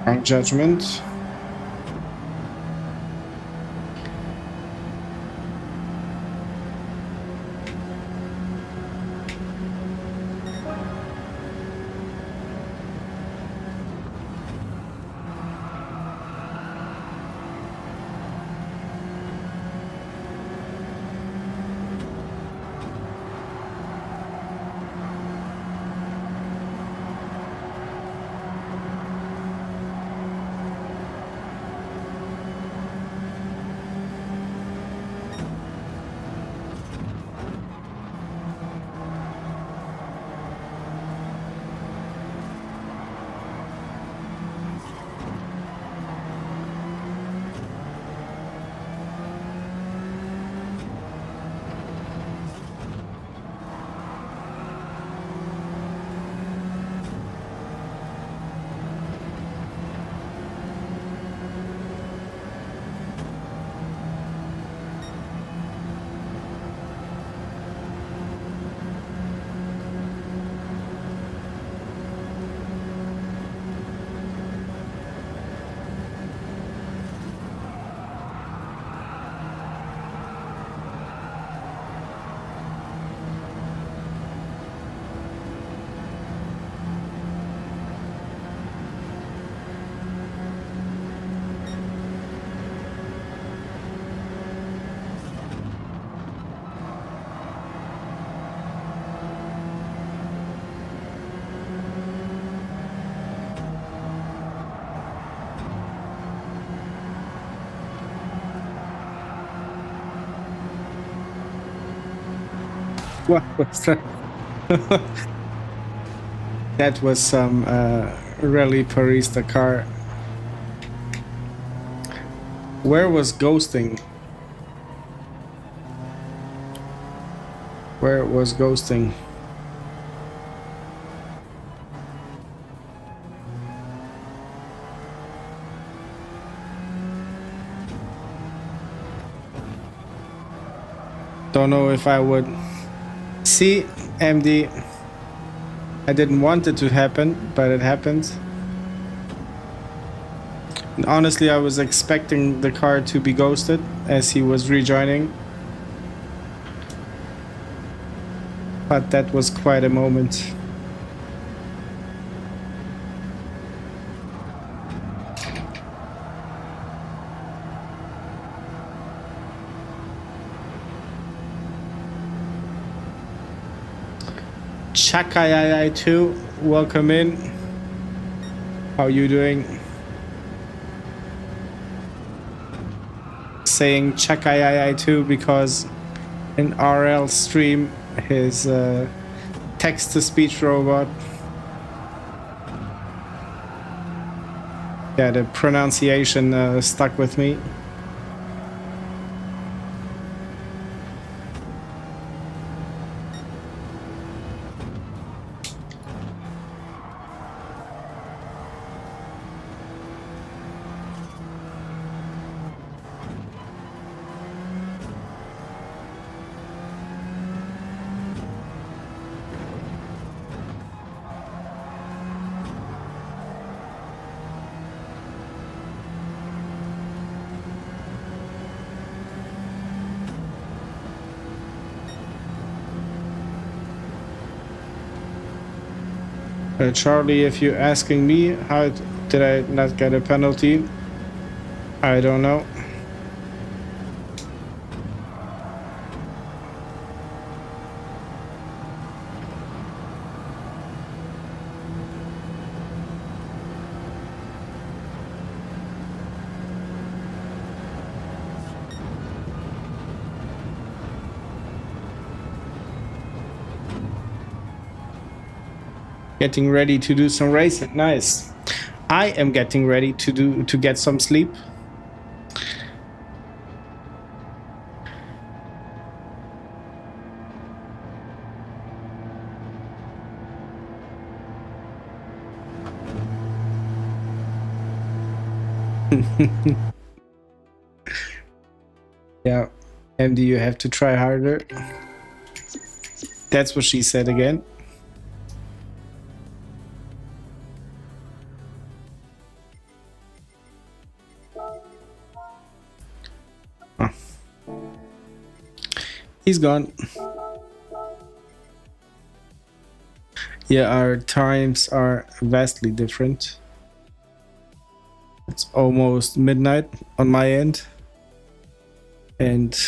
Wrong judgment. What was that? That was some Rally Paris-Dakar. Where was ghosting? Where was ghosting? Don't know if I would. See, MD, I didn't want it to happen, but it happened. And honestly, I was expecting the car to be ghosted as he was rejoining. But that was quite a moment. Chakayai 2, welcome in. How you doing? Saying Chakayai 2 because in RL stream his text-to-speech robot, yeah, the pronunciation stuck with me. Charlie, if you're asking me how did I not get a penalty, I don't know. Getting ready to do some racing. Nice. I am getting ready to get some sleep. Yeah, MD, you have to try harder. That's what she said again. Oh. He's gone. Yeah, our times are vastly different. It's almost midnight on my end. And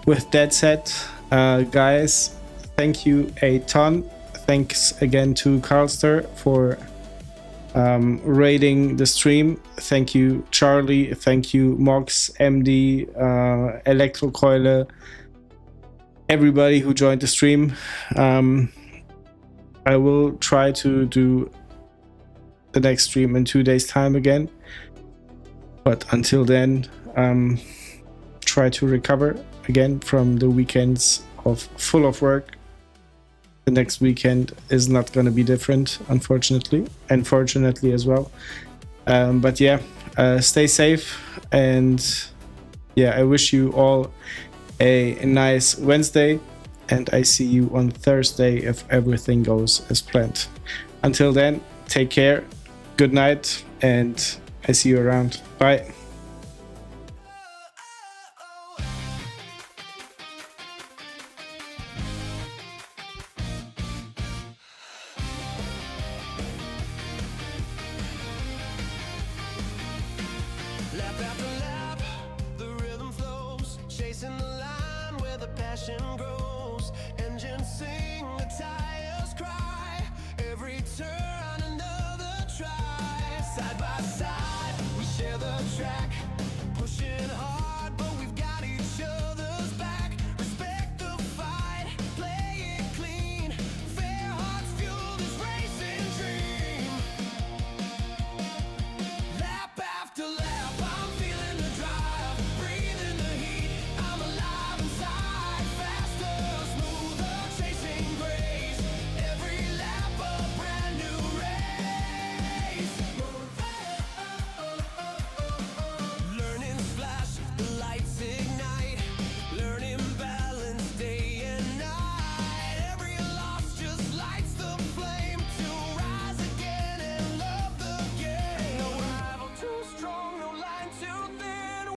with that said, guys, thank you a ton. Thanks again to Carlster for rating the stream. Thank you, Charlie. Thank you, Mox, MD, Electrokeule, everybody who joined the stream. I will try to do the next stream in 2 days' time again. But until then, try to recover again from the weekends full of work. The next weekend is not going to be different, unfortunately, and fortunately as well. But yeah, stay safe, and yeah, I wish you all a nice Wednesday, and I see you on Thursday if everything goes as planned. Until then, take care, good night, and I see you around. Bye. Lap after lap, the rhythm flows, chasing the line where the passion grows.